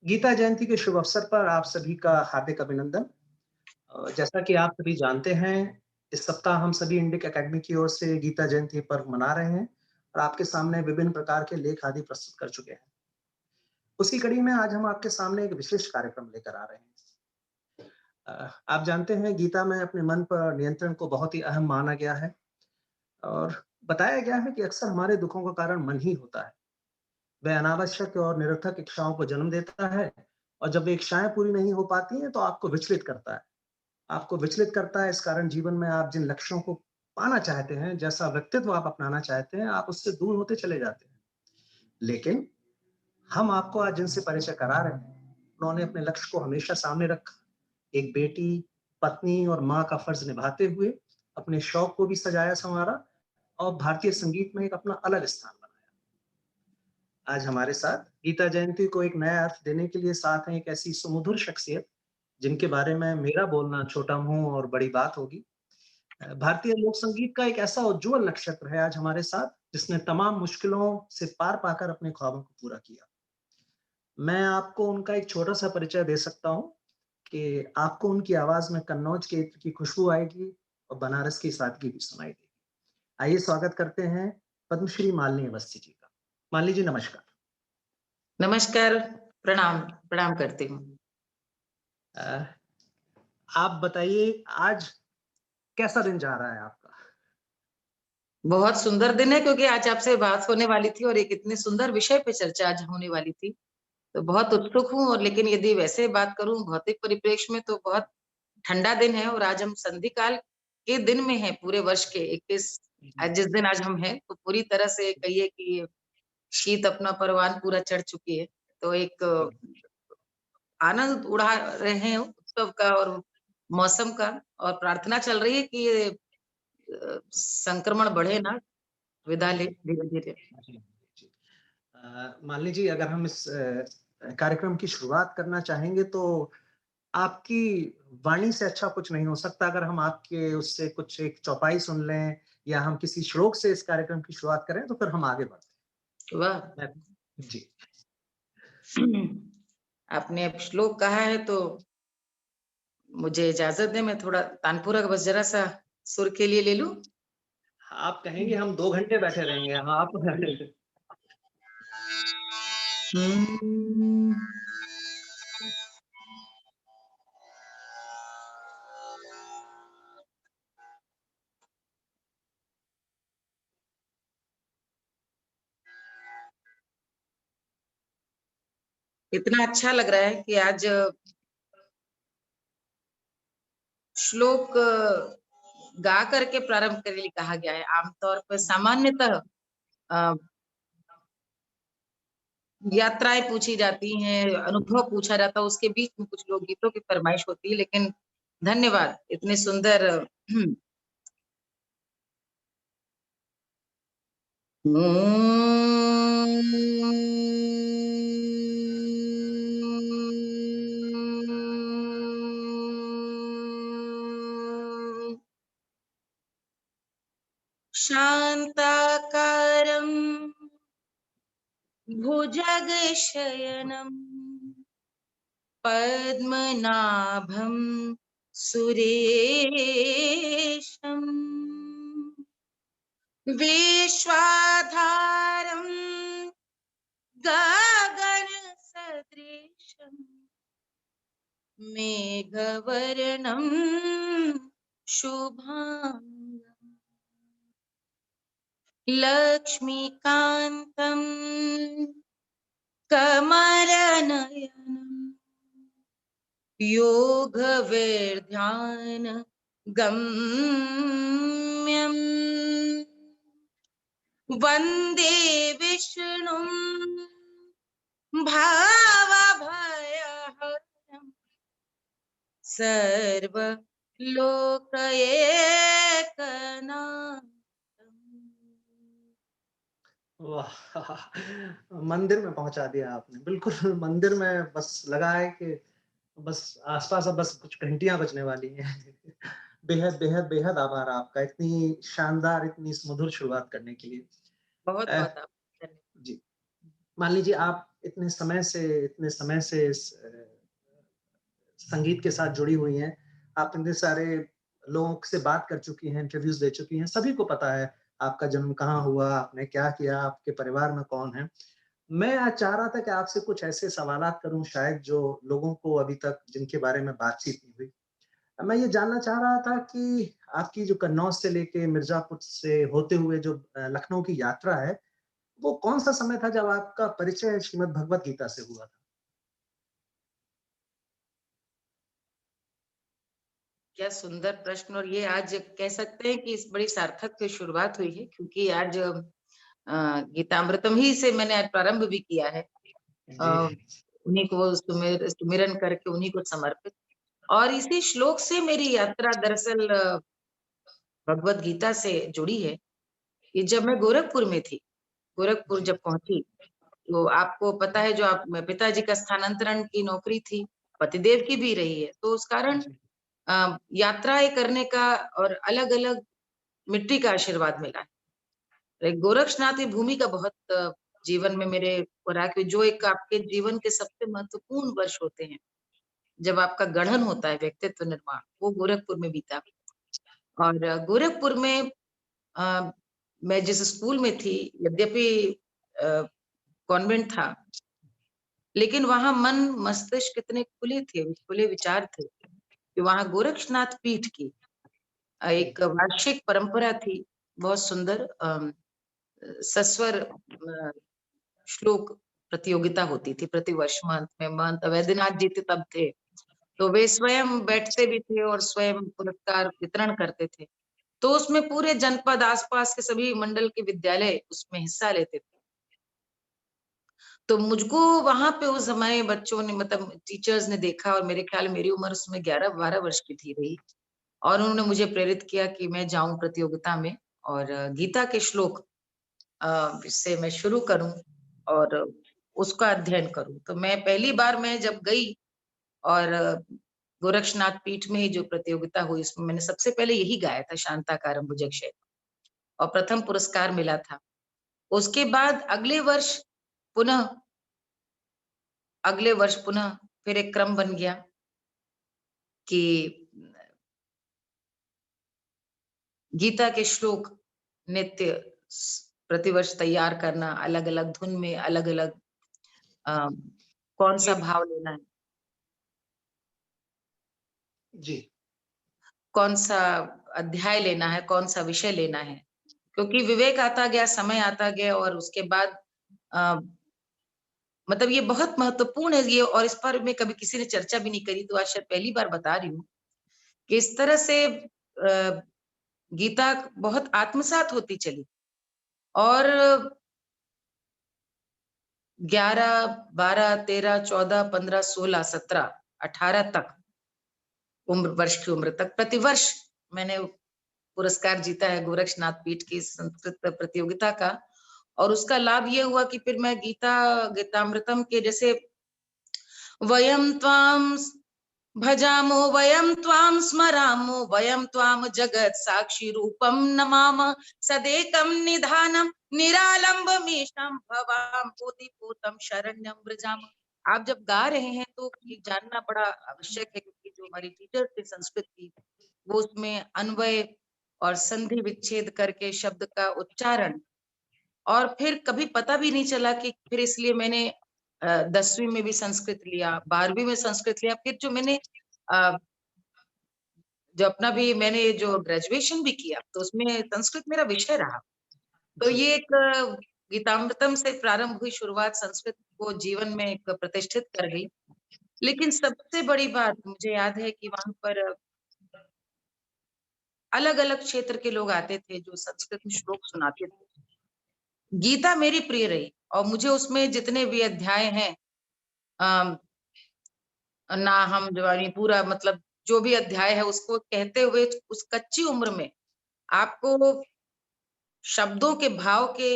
गीता जयंती के शुभ अवसर पर आप सभी का हार्दिक अभिनंदन। जैसा कि आप सभी जानते हैं, इस सप्ताह हम सभी इंडिक अकेडमी की ओर से गीता जयंती पर्व मना रहे हैं और आपके सामने विभिन्न प्रकार के लेख आदि प्रस्तुत कर चुके हैं। उसी कड़ी में आज हम आपके सामने एक विशेष कार्यक्रम लेकर आ रहे हैं। आप जानते हैं गीता में अपने मन पर नियंत्रण को बहुत ही अहम माना गया है और बताया गया है कि अक्सर हमारे दुखों का कारण मन ही होता है। वह अनावश्यक और निरर्थक इच्छाओं को जन्म देता है और जब वे इच्छाएं पूरी नहीं हो पाती हैं तो आपको विचलित करता है। आपको विचलित करता है, इस कारण जीवन में आप जिन लक्ष्यों को पाना चाहते हैं, जैसा व्यक्तित्व आप अपनाना चाहते हैं, आप उससे दूर होते चले जाते हैं। लेकिन हम आपको आज जिनसे परिचय करा रहे हैं, उन्होंने अपने लक्ष्य को हमेशा सामने रखा। एक बेटी, पत्नी और माँ का फर्ज निभाते हुए अपने शौक को भी सजाया संवारा और भारतीय संगीत में एक अपना अलग स्थान बनाया। आज हमारे साथ गीता जयंती को एक नया अर्थ देने के लिए साथ हैं एक ऐसी सुमधुर शख्सियत जिनके बारे में मेरा बोलना छोटा मुंह और बड़ी बात होगी। भारतीय लोक संगीत का एक ऐसा उज्जवल नक्षत्र है आज हमारे साथ जिसने तमाम मुश्किलों से पार पाकर अपने ख्वाबों को पूरा किया। मैं आपको उनका एक छोटा सा परिचय दे सकता हूँ कि आपको उनकी आवाज में कन्नौज के इत्र की खुशबू आएगी और बनारस की सादगी भी सुनाई देगी। आइए स्वागत करते हैं पद्मश्री मालिनी अवस्थी जी का। मालिनी जी नमस्कार। नमस्कार, प्रणाम, प्रणाम करती हूँ। अ, आप बताइए आज कैसा दिन जा रहा है आपका? बहुत सुंदर दिन है क्योंकि आज आपसे बात होने वाली थी और एक इतने सुंदर विषय पे चर्चा आज होने वाली थी। तो बहुत उत्सुक हूँ और लेकिन यदि वैसे बात करूँ भौतिक परिप्रेक्ष्य में तो बहुत ठंडा दिन है और आज हम संधि काल के दिन में हैं पूरे वर्ष के 21 आज जिस दिन आज हम हैं तो पूरी तरह से कहिए कि शीत अपना परवान पूरा चढ़ चुकी है। तो एक आनंद उड़ा रहे हैं उत्सव का और मौसम का और प्रार्थना चल रही है कि ये संक्रमण बढ़े ना, विदा ले धीरे-धीरे। जी, जी। मालिनी जी अगर हम इस कार्यक्रम की शुरुआत करना चाहेंगे तो आपकी वाणी से अच्छा कुछ नहीं हो सकता अगर हम आपके उससे कुछ एक चौपाई सुन लें या हम किसी श्लोक से इस कार्यक्रम की शुरुआत करें तो फिर हम आगे बढ़ते वाह! हैं। जी। आपने अब श्लोक कहा है तो मुझे इजाज़त दें मैं थोड़ा तानपुरा का बस ज़रा-सा सुर के लिए ले लूँ? आप कहेंगे हम 2 घंटे बैठे रहेंगे। हाँ, आप हम्म। इतना अच्छा लग रहा है कि आज श्लोक गा करके प्रारंभ करने के लिए कहा गया है। आमतौर पर सामान्यतः अ, यात्राएँ पूछी जाती हैं, अनुभव पूछा जाता है, उसके बीच में कुछ लोकगीतों की फरमाइश होती है, लेकिन धन्यवाद इतने सुंदर शान्ताकारं भुजगशयनं पद्मनाभं सुरेशम् विश्वाधारं गगनसदृशम् मेघवर्णं शुभांगम् लक्ष्मीकान्तं कमलनयनम् योगविध्यान गम्यम् वन्दे विष्णुं भवभयहरम् सर्वलोकैकनाथम्। वाह! मंदिर में पहुँचा दिया आपने। बिल्कुल मंदिर में बस लगा है कि बस आस-पास अब बस कुछ घंटियाँ बजने वाली हैं। बेहद, बेहद, बेहद आभार आपका इतनी शानदार, इतनी सुमधुर शुरुआत करने के लिए। अ, बहुत-बहुत आप धन्यवाद। जी। मान लीजिए आप इतने समय से संगीत के साथ जुड़ी हुई हैं। आप इतने सारे लोगों से बात कर चुकी हैं, इंटरव्यूज़ दे चुकी हैं, सभी को पता है आपका जन्म कहाँ हुआ, आपने क्या किया, आपके परिवार में कौन है। मैं आज चाह रहा था कि आपसे कुछ ऐसे सवालात करूँ शायद जो लोगों को अभी तक जिनके बारे में बातचीत नहीं हुई। मैं ये जानना चाह रहा था कि आपकी जो कन्नौज से लेके मिर्ज़ापुर से होते हुए जो लखनऊ की यात्रा है, वो कौन-सा समय था जब आपका परिचय श्रीमद् भगवत गीता से हुआ था? क्या सुंदर प्रश्न, और ये आज कह सकते हैं कि इस बड़ी सार्थक शुरुआत हुई है, क्योंकि आज गीतामृतम ही से मैंने आज प्रारंभ भी किया है। अ, जी, उन्हीं को सुमिरन करके उन्हीं को समर्पित, और इसी श्लोक से मेरी यात्रा दरअसल भगवत गीता से जुड़ी है। ये जब मैं गोरखपुर में थी, गोरखपुर जी, जब पहुंची, तो आपको पता है जो आप पिताजी का स्थानांतरण की नौकरी थी, पतिदेव की भी रही है, तो उस कारण जी, यात्राएं करने का और अलग-अलग मिट्टी का आशीर्वाद मिला है। एक गोरक्षनाथ की भूमि का बहुत जीवन में मेरे हो रहा है कि जो एक आपके जीवन के सबसे महत्वपूर्ण वर्ष होते हैं, जब आपका गढ़न होता है, व्यक्तित्व निर्माण, वो गोरखपुर में बीता। और गोरखपुर में अ, मैं जिस स्कूल में थी, यद्यपि अ, कॉन्वेंट था, लेकिन वहाँ मन मस्तिष्क इतने खुले थे, खुले विचार थे, कि वहाँ गोरक्षनाथ पीठ की जी, एक वार्षिक परंपरा थी, बहुत सुंदर सस्वर श्लोक प्रतियोगिता होती थी प्रतिवर्ष मंथ में। महंत वैद्यनाथ जी थे तब थे, तो वे स्वयं बैठते भी थे और स्वयं पुरस्कार वितरण करते थे। तो उसमें पूरे जनपद, आसपास के सभी मंडल के विद्यालय उसमें हिस्सा लेते थे। तो मुझको वहाँ पे उस समय बच्चों ने, मतलब टीचर्स ने देखा, और मेरे ख्याल मेरी उम्र उसमें 11-12 वर्ष की थी रही, और उन्होंने मुझे प्रेरित किया कि मैं जाऊँ प्रतियोगिता में और गीता के श्लोक से मैं शुरू करूँ और उसका अध्ययन करूँ। तो मैं पहली बार मैं जब गई, और गोरक्षनाथ पीठ में ही जो प्रतियोगिता हुई, उसमें मैंने सबसे पहले यही गाया था, शांताकारं भुजगशयनम्, और प्रथम पुरस्कार मिला था। उसके बाद पुनः अगले वर्ष पुनः फिर एक क्रम बन गया कि गीता के श्लोक नित्य प्रतिवर्ष तैयार करना, अलग-अलग धुन में, अलग-अलग अ, कौन-सा गीत भाव लेना है, जी, कौन-सा अध्याय लेना है, कौन-सा विषय लेना है। क्योंकि विवेक आता गया, समय आता गया, और उसके बाद अ, मतलब ये बहुत महत्वपूर्ण है ये, और इस पर में कभी किसी ने चर्चा भी नहीं करी, तो आज शायद पहली बार बता रही हूँ कि इस तरह से गीता बहुत आत्मसात होती चली, और 11, 12, 13, 14, 15, 16, 17, 18 तक वर्ष की उम्र तक प्रतिवर्ष मैंने पुरस्कार जीता है गोरक्षनाथ पीठ की संस्कृत प्रतियोगिता का। और उसका लाभ ये हुआ कि फिर मैं गीतामृतम के जैसे वयं त्वां भजामो, वयं त्वां स्मरामो, वयं त्वां जगत् साक्षी रूपं नमामः, सदेकं निधानं निरालंबमीशं भवां बोधिपूतं शरण्यं व्रजामः। आप जब गा रहे हैं तो ये जानना बड़ा आवश्यक है, क्योंकि जो हमारी टीचर थे संस्कृत की, वो उसमें अन्वय और संधि विच्छेद करके शब्द का उच्चारण, और फिर कभी पता भी नहीं चला कि फिर इसलिए मैंने 10वीं में भी संस्कृत लिया, 12वीं में संस्कृत लिया, फिर जो मैंने अ, जो अपना भी मैंने जो ग्रेजुएशन भी किया, तो उसमें संस्कृत मेरा विषय रहा। तो जी। ये एक गीतामृतम से प्रारंभ हुई शुरुआत संस्कृत को जीवन में एक प्रतिष्ठित कर गई। लेकिन सबसे बड़ी बात मुझे याद है कि वहाँ पर अलग-अलग क्षेत्र के लोग आते थे जो संस्कृत में श्लोक सुनाते थे। गीता मेरी प्रिय रही, और मुझे उसमें जितने भी अध्याय हैं, अ, ना हम जवानी पूरा, मतलब जो भी अध्याय है उसको कहते हुए उस कच्ची उम्र में आपको शब्दों के भाव के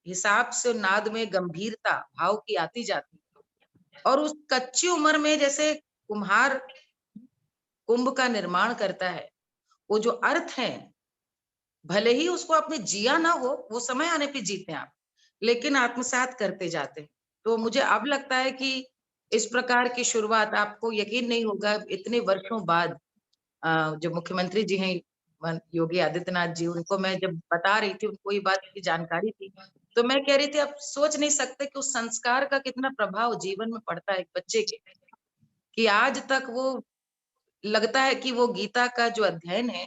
हिसाब से नाद में गंभीरता भाव की आती जाती, और उस कच्ची उम्र में जैसे कुम्हार कुंभ का निर्माण करता है, वो जो अर्थ है, भले ही उसको आपने जिया ना हो, वो समय आने पे जीते हैं आप, लेकिन आत्मसात करते जाते हैं। तो मुझे अब लगता है कि इस प्रकार की शुरुआत आपको यकीन नहीं होगा इतने वर्षों बाद जो मुख्यमंत्री जी हैं योगी आदित्यनाथ जी, उनको मैं जब बता रही थी, उनको ये बात की जानकारी थी, तो मैं कह रही थी आप सोच नहीं सकते कि उस संस्कार का कितना प्रभाव जीवन में पड़ता है एक बच्चे के, कि आज तक वो लगता है कि वो गीता का जो अध्ययन है,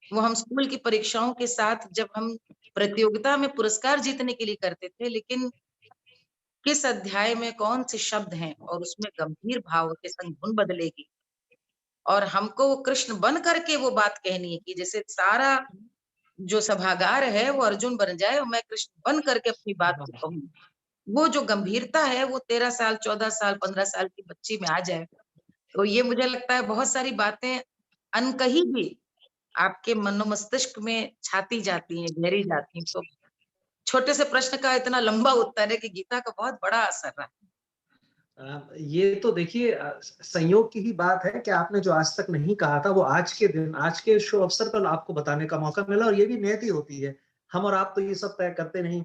वो हम स्कूल की परीक्षाओं के साथ जब हम प्रतियोगिता में पुरस्कार जीतने के लिए करते थे, लेकिन किस अध्याय में कौन से शब्द हैं और उसमें गंभीर भाव के संग धुन बदलेगी और हमको वो कृष्ण बन करके वो बात कहनी है कि जैसे सारा जो सभागार है वो अर्जुन बन जाए और मैं कृष्ण बन करके अपनी बात को वाह! कहूँ। वो जो गंभीरता है वो 13 साल, 14 साल, 15 साल की बच्ची में आ जाए। तो ये मुझे लगता है बहुत सारी बातें अनकही भी आपके मनो-मस्तिष्क में छाती जाती हैं, गहरी जाती हैं। तो छोटे से प्रश्न का इतना लंबा उत्तर है कि गीता का बहुत बड़ा असर रहा। ये तो देखिए संयोग की ही बात है कि आपने जो आज तक नहीं कहा था वो आज के दिन, आज के शुभ अवसर पर आपको बताने का मौका मिला और ये भी नियति होती है। हम और आप तो ये सब तय करते नहीं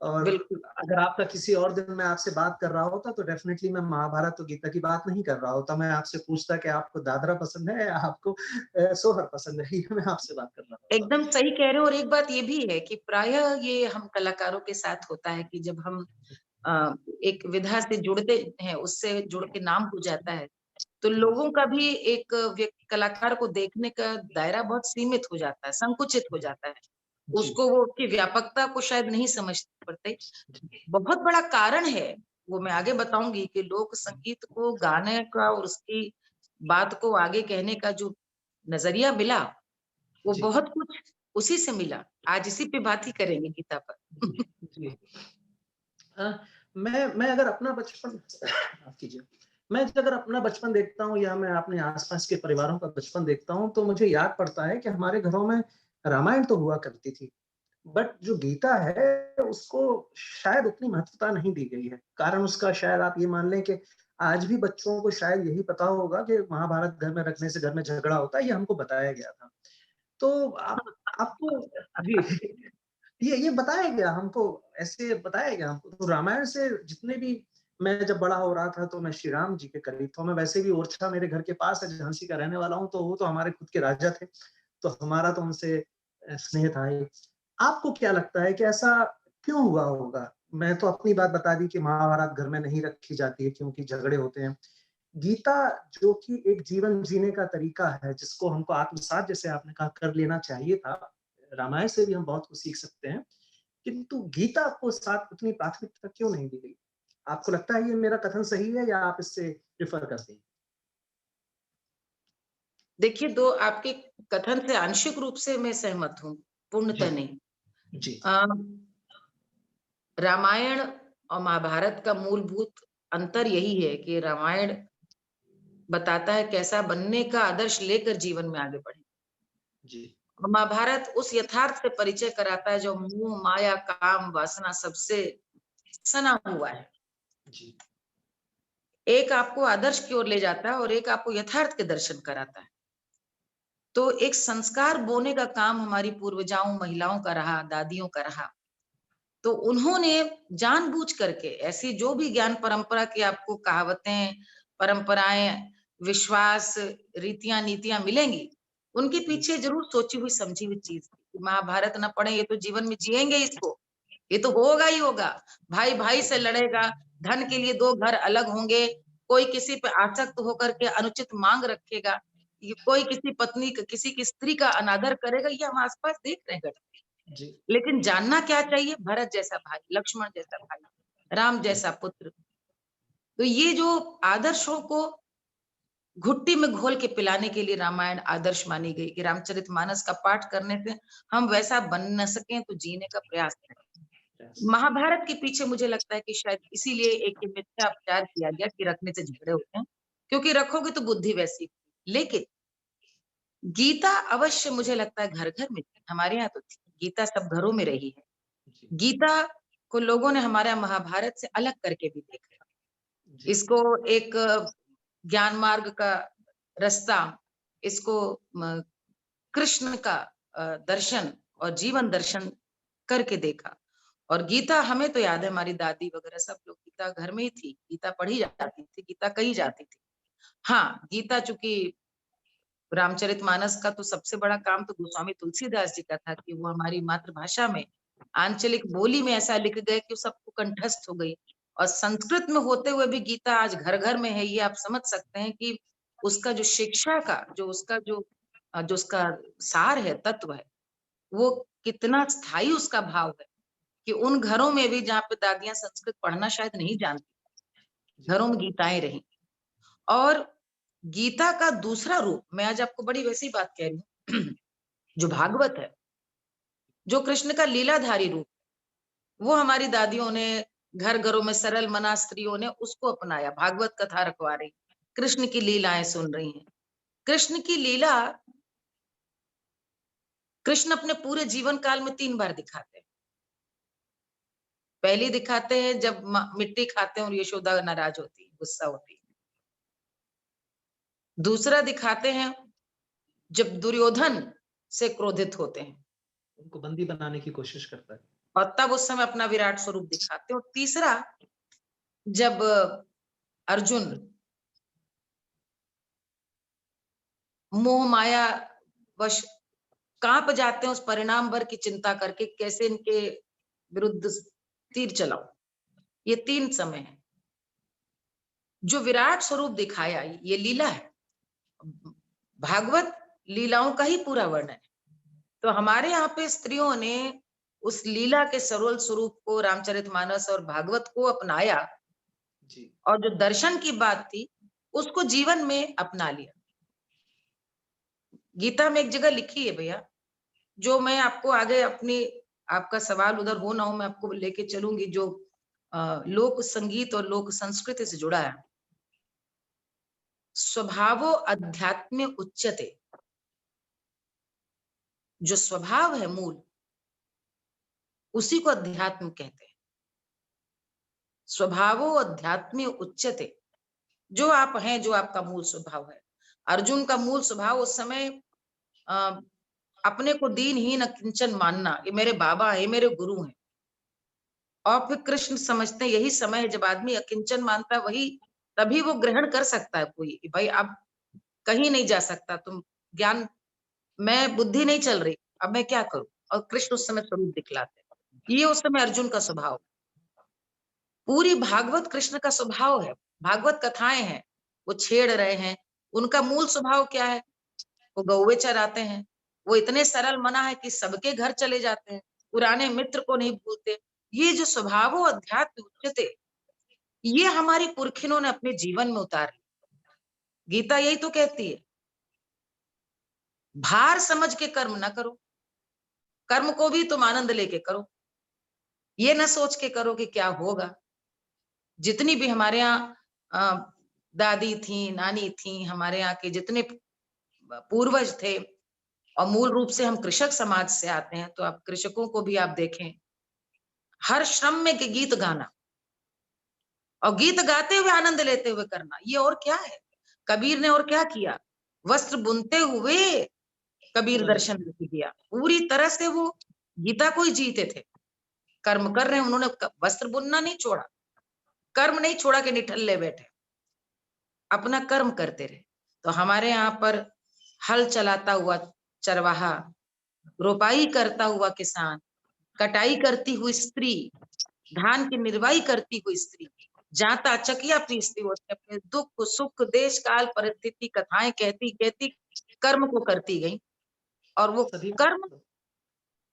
और बिल्कुल, अगर आपका किसी और दिन मैं आपसे बात कर रहा होता तो डेफ़िनेटली मैं महाभारत और गीता की बात नहीं कर रहा होता। मैं आपसे पूछता कि आपको दादरा पसंद है या आपको सोहर पसंद है? ये मैं आपसे बात कर रहा होता। एकदम सही कह रहे हो और एक बात ये भी है कि प्रायः ये हम कलाकारों के साथ होता है कि जब हम अ, एक विधा से जुड़ते हैं, उससे जुड़ के नाम हो जाता है, तो जी, लोगों का भी एक कलाकार को देखने का दायरा बहुत सीमित हो जाता है, संकुचित हो जाता है। जी, उसको वो उसकी व्यापकता को शायद नहीं समझ पड़ते। जी, बहुत बड़ा कारण है, वो मैं आगे बताऊँगी कि लोक संगीत को गाने का और उसकी बात को आगे कहने का जो नज़रिया मिला, वो जी, बहुत कुछ उसी से मिला। आज इसी पे बात ही करेंगे गीता पर। जी। अ, मैं अगर अपना बचपन माफ़ कीजिए। मैं अगर अपना बचपन देखता हूँ या मैं अपने आस-पास के परिवारों का बचपन देखता हूँ, तो मुझे याद पड़ता है कि हमारे घरों में रामायण तो हुआ करती थी। बट जो गीता है, उसको शायद उतनी महत्वता नहीं दी गई है। कारण उसका शायद आप ये मान लें कि आज भी बच्चों को शायद यही पता होगा कि महाभारत घर में रखने से घर में झगड़ा होता है, ये हमको बताया गया था। तो आपको जी। ये बताया गया हमको, ऐसे बताया गया हमको। तो रामायण से जितने भी मैं जब बड़ा हो रहा था, तो मैं श्री राम जी के करीब था। मैं वैसे भी ओरछा मेरे घर के पास है, झांसी का रहने वाला हूँ, तो वो तो हमारे खुद के राजा थे। तो हमारा तो उनसे स्नेह था ही। आपको क्या लगता है कि ऐसा क्यों हुआ होगा? मैं तो अपनी बात बता दी कि महाभारत घर में नहीं रखी जाती है क्योंकि झगड़े होते हैं। गीता जो कि एक जीवन जीने का तरीका है, जिसको हमको आत्मसात जैसे आपने कहा कर लेना चाहिए था। रामायण से भी हम बहुत कुछ सीख सकते हैं, किंतु गीता को साथ उतनी प्राथमिकता क्यों नहीं दी गई? आपको लगता है ये मेरा कथन सही है या आप इससे डिफर करते हैं? देखिए, 2 आपके कथन से आंशिक रूप से मैं सहमत हूँ, जी, पूर्णतः नहीं। जी, अ, रामायण और महाभारत का मूलभूत अंतर यही है कि रामायण बताता है कैसा बनने का आदर्श लेकर जीवन में आगे बढ़ें। जी, और महाभारत उस यथार्थ से परिचय कराता है जो मोह, माया, काम, वासना सबसे सना हुआ है। जी, एक आपको आदर्श की ओर ले जाता है और एक आपको यथार्थ के दर्शन कराता है। तो एक संस्कार बोने का काम हमारी पूर्वजाओं, महिलाओं का रहा, दादियों का रहा। तो उन्होंने जानबूझ करके ऐसी जो भी ज्ञान परंपरा की आपको कहावतें, परंपराएँ, विश्वास, रीतियाँ, नीतियाँ मिलेंगी, उनके जी, पीछे ज़रूर सोची हुई, समझी हुई चीज़ थी। महाभारत ना पढ़े, ये तो जीवन में जिएँगे इसको, ये तो होगा ही होगा। भाई-भाई से लड़ेगा, धन के लिए 2 घर अलग होंगे, कोई किसी पे आसक्त होकर के अनुचित माँग रखेगा, ये कोई किसी पत्नी क किसी की स्त्री का अनादर करेगा, ये हम आस-पास देख रहे हैं। जी, लेकिन जानना क्या चाहिए? भरत जैसा भाई, लक्ष्मण जैसा भाई, राम जी, जैसा पुत्र। तो ये जो आदर्शों को घुट्टी में घोल के पिलाने के लिए रामायण आदर्श मानी गई कि रामचरितमानस का पाठ करने से हम वैसा बन न सकें तो जीने का प्रयास करें। यस, महाभारत के पीछे मुझे लगता है कि शायद इसीलिए एक ये मिथ्या प्रचार किया गया कि रखने से झगड़े होते हैं, क्योंकि रखोगे तो बुद्धि वैसी। लेकिन गीता अवश्य मुझे लगता है घर-घर में थी, हमारे यहाँ तो थी। गीता सब घरों में रही है। जी, गीता को लोगों ने हमारे महाभारत से अलग करके भी देखा। जी, इसको एक ज्ञान मार्ग का रास्ता, इसको म कृष्ण का दर्शन और जीवन दर्शन करके देखा। और गीता हमें तो याद है, हमारी दादी वगैरह सब लोग गीता घर में ही थी, गीता पढ़ी जाती थी, गीता कही जाती थी। हाँ, गीता चूंकि रामचरितमानस का तो सबसे बड़ा काम तो गोस्वामी तुलसीदास जी का था कि वो हमारी मातृभाषा में, आंचलिक बोली में ऐसा लिख गए कि सबको कंठस्थ हो गई। और संस्कृत में होते हुए भी गीता आज घर घर में है। ये आप समझ सकते हैं कि उसका जो शिक्षा का जो उसका सार है, तत्व है, वो कितना स्थायी उसका भाव है कि उन घरों में भी जहाँ पे दादियां संस्कृत पढ़ना शायद नहीं जानती, जी, घरों में गीताएं रही। और गीता का दूसरा रूप, मैं आज आपको बड़ी वैसी बात कह रही हूँ जो भागवत है, जो कृष्ण का लीलाधारी रूप, वो हमारी दादियों ने, घर घरों में सरल मना स्त्रियों ने उसको अपनाया। भागवत कथा रखवा रही, कृष्ण की लीलाएं सुन रही हैं। कृष्ण की लीला कृष्ण अपने पूरे जीवन काल में 3 बार दिखाते हैं। पहली दिखाते हैं जब मिट्टी खाते हैं और यशोदा नाराज होती है, गुस्सा होती है। दूसरा दिखाते हैं जब दुर्योधन से क्रोधित होते हैं, उनको बंदी बनाने की कोशिश करता है। और तब उस समय अपना विराट स्वरूप दिखाते हैं। और तीसरा जब अर्जुन मोह माया वश कांप जाते हैं उस परिणाम भर की चिंता करके, कैसे इनके विरुद्ध तीर चलाओ। ये 3 समय है। जो विराट स्वरूप दिखाया ये लीला है। भागवत लीलाओं का ही पूरा वर्णन है। तो हमारे यहाँ पे स्त्रियों ने उस लीला के सरल स्वरूप को, रामचरितमानस और भागवत को अपनाया, जी, और जो दर्शन की बात थी उसको जीवन में अपना लिया। गीता में एक जगह लिखी है भैया, जो मैं आपको आगे अपनी, आपका सवाल उधर हो ना हो, मैं आपको लेके चलूंगी, जो लोक संगीत और लोक संस्कृति से जुड़ा है। स्वभावो अध्यात्म उच्यते, जो स्वभाव है मूल, उसी को अध्यात्म कहते हैं। स्वभावो अध्यात्म उच्यते, जो आप हैं, जो आपका मूल स्वभाव है। अर्जुन का मूल स्वभाव उस समय अ, अपने को दीनहीन किंचन मानना, ये मेरे बाबा है, मेरे गुरु हैं। और फिर कृष्ण समझते हैं यही समय है जब आदमी अकिंचन मानता है, वही तभी वो ग्रहण कर सकता है कोई, कि भाई अब कहीं नहीं जा सकता तुम, ज्ञान, मैं बुद्धि नहीं चल रही, अब मैं क्या करूं। और कृष्ण उस समय स्वरूप दिखलाते हैं। ये उस समय अर्जुन का स्वभाव। पूरी भागवत कृष्ण का स्वभाव है। भागवत कथाएं हैं, वो छेड़ रहे हैं। उनका मूल स्वभाव क्या है? वो गौवे चराते हैं। वो इतने सरल मना है कि सबके घर चले जाते हैं, पुराने मित्र को नहीं भूलते। ये जो स्वभावो अध्यात्म उच्यते, ये हमारी पुरखिनों ने अपने जीवन में उतारी। गीता यही तो कहती है, भार समझ के कर्म ना करो, कर्म को भी तुम आनंद लेके करो। ये ना सोच के करो कि क्या होगा। जितनी भी हमारे यहाँ दादी थी, नानी थी, हमारे यहाँ के जितने पूर्वज थे, और मूल रूप से हम कृषक समाज से आते हैं, तो आप कृषकों को भी आप देखें, हर श्रम में के गीत गाना, और गीत गाते हुए आनंद लेते हुए करना, ये और क्या है? कबीर ने और क्या किया? वस्त्र बुनते हुए कबीर सूरज दर्शन नहीं दिया। पूरी तरह से वो गीता को ही जीते थे। कर्म कर रहे हैं उन्होंने, वस्त्र बुनना नहीं छोड़ा, कर्म नहीं छोड़ा कि निठल्ले बैठे, अपना कर्म करते रहे। तो हमारे यहाँ पर हल चलाता हुआ चरवाहा, रोपाई करता हुआ किसान, कटाई करती हुई स्त्री, धान की निर्वाही करती हुई स्त्री, जाता चकिया पीसती होती, अपने दुख सुख देश काल परिस्थिति कथाएं कहती कहती कर्म को करती गई, और वो सभी कर्म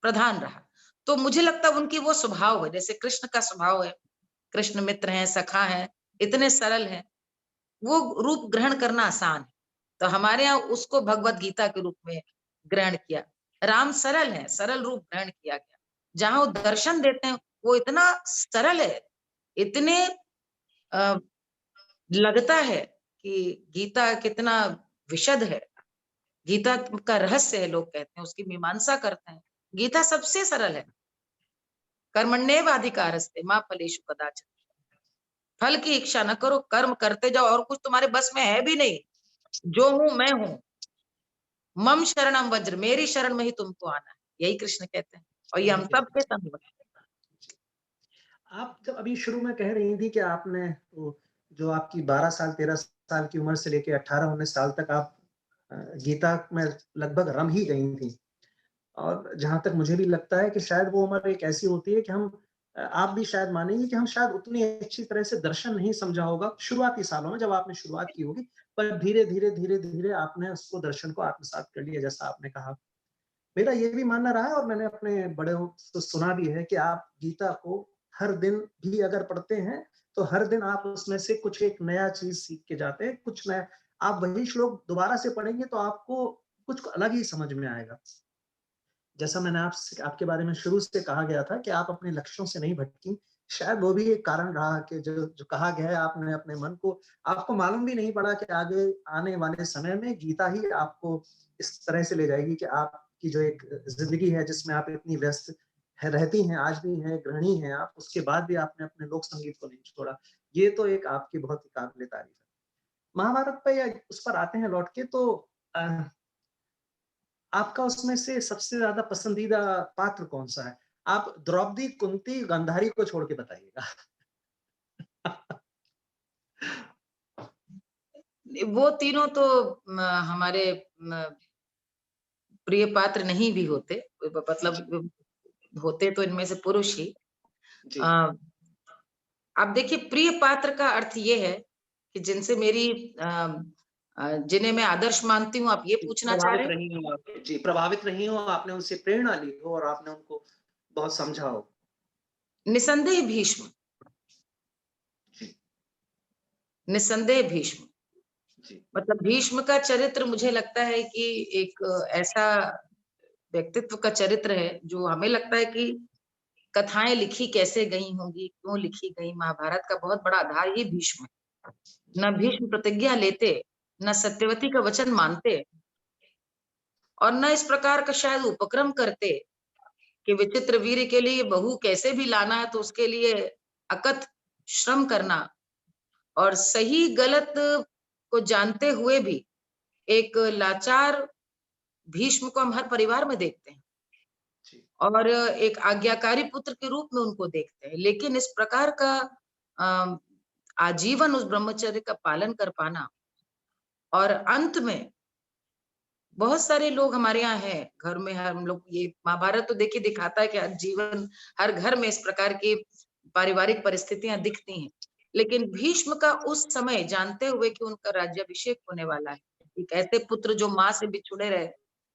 प्रधान रहा। तो मुझे लगता है उनकी वो स्वभाव है, जैसे कृष्ण का स्वभाव है, कृष्ण मित्र हैं, सखा हैं, इतने सरल हैं, वो रूप ग्रहण करना आसान है। तो हमारे यहाँ उसको भगवत गीता के रूप में ग्रहण किया। राम सरल है, सरल रूप ग्रहण किया गया। जहां वो दर्शन देते हैं वो इतना सरल है, इतने अ, लगता है कि गीता कितना विशद है, गीता का रहस्य है, लोग कहते हैं उसकी मीमांसा करते हैं। गीता सबसे सरल है। कर्मण्येवाधिकारस्ते माँ फलेषु कदाचन, फल की इच्छा न करो, कर्म करते जाओ, और कुछ तुम्हारे बस में है भी नहीं। जो हूं मैं हूं, मम शरणम वज्र, मेरी शरण में ही तुमको आना है, यही कृष्ण कहते हैं। और ये हम उन्हीं के सब पे संभव है। आप जब अभी शुरू में कह रही थी कि आपने वो जो आपकी 12 साल, 13 साल की उम्र से लेके 18-19 साल तक आप गीता में लगभग रम ही गई थी। और जहाँ तक मुझे भी लगता है कि शायद वो उम्र एक ऐसी होती है कि हम आप भी शायद मानेंगी कि हम शायद उतनी अच्छी तरह से दर्शन नहीं समझा होगा शुरुआती सालों में जब आपने शुरुआत की होगी, पर धीरे-धीरे, धीरे-धीरे आपने उसको दर्शन को आत्मसात कर लिया जैसा आपने कहा। मेरा ये भी मानना रहा है और मैंने अपने बड़ों से सुना भी है कि आप गीता को हर दिन भी अगर पढ़ते हैं, तो हर दिन आप उसमें से कुछ एक नया चीज़ सीख के जाते हैं, कुछ नया आप वही श्लोक दोबारा से पढ़ेंगे तो आपको कुछ अलग ही समझ में आएगा। जैसा मैंने आपसे आपके बारे में शुरू से कहा गया था कि आप अपने लक्ष्यों से नहीं भटकीं, शायद वो भी एक कारण रहा कि जो जो कहा गया है आपने अपने मन को आपको मालूम भी नहीं पड़ा कि आगे आने वाले समय में गीता ही आपको इस तरह से ले जाएगी कि आपकी जो एक ज़िंदगी है जिसमें आप इतनी व्यस्त है रहती हैं, आज भी हैं, गृहिणी हैं आप, उसके बाद भी आपने अपने लोक संगीत को नहीं छोड़ा। ये तो एक आपकी बहुत ही काबिल-ए-तारीफ़ है। महाभारत पे या उस पर आते हैं लौट के तो अ आपका उसमें से सबसे ज़्यादा पसंदीदा पात्र कौन-सा है? आप द्रौपदी, कुंती, गांधारी को छोड़ के बताइएगा। वो तीनों तो हमारे म प्रिय पात्र नहीं भी होते, जी, मतलब होते तो इनमें से पुरुष ही। जी। अ, अब देखिए प्रिय पात्र का अर्थ ये है कि जिनसे मेरी अ जिन्हें मैं आदर्श मानती हूँ, आप ये जी, पूछना चाह प्रभावित रहे हैं? रही हो आप जी, प्रभावित रही हो, आपने उनसे प्रेरणा ली हो और आपने उनको बहुत समझा हो। निसंदेह भीष्म, जी, निसंदेह भीष्म। जी, मतलब भीष्म का चरित्र मुझे लगता है कि एक ऐसा व्यक्तित्व का चरित्र है, जो हमें लगता है कि कथाएँ लिखी कैसे गई होंगी, क्यों लिखी गई, महाभारत का बहुत बड़ा आधार ही भीष्म है। जी, ना भीष्म प्रतिज्ञा लेते, ना सत्यवती का वचन मानते और ना इस प्रकार का शायद उपक्रम करते कि विचित्र वीर्य के लिए बहू कैसे भी लाना है तो उसके लिए अकथ श्रम करना और सही गलत को जानते हुए भी एक लाचार भीष्म को हम हर परिवार में देखते हैं जी, और एक आज्ञाकारी पुत्र के रूप में उनको देखते हैं। लेकिन इस प्रकार का अ, आजीवन उस ब्रह्मचर्य का पालन कर पाना और अंत में बहुत सारे लोग हमारे यहाँ हैं, घर में हम लोग ये महाभारत तो देखिए दिखाता है कि हर जीवन, हर घर में इस प्रकार की पारिवारिक परिस्थितियाँ दिखती हैं। लेकिन भीष्म का उस समय जानते हुए कि उनका राज्याभिषेक होने वाला है, एक ऐसे पुत्र जो माँ से बिछुड़े रहे,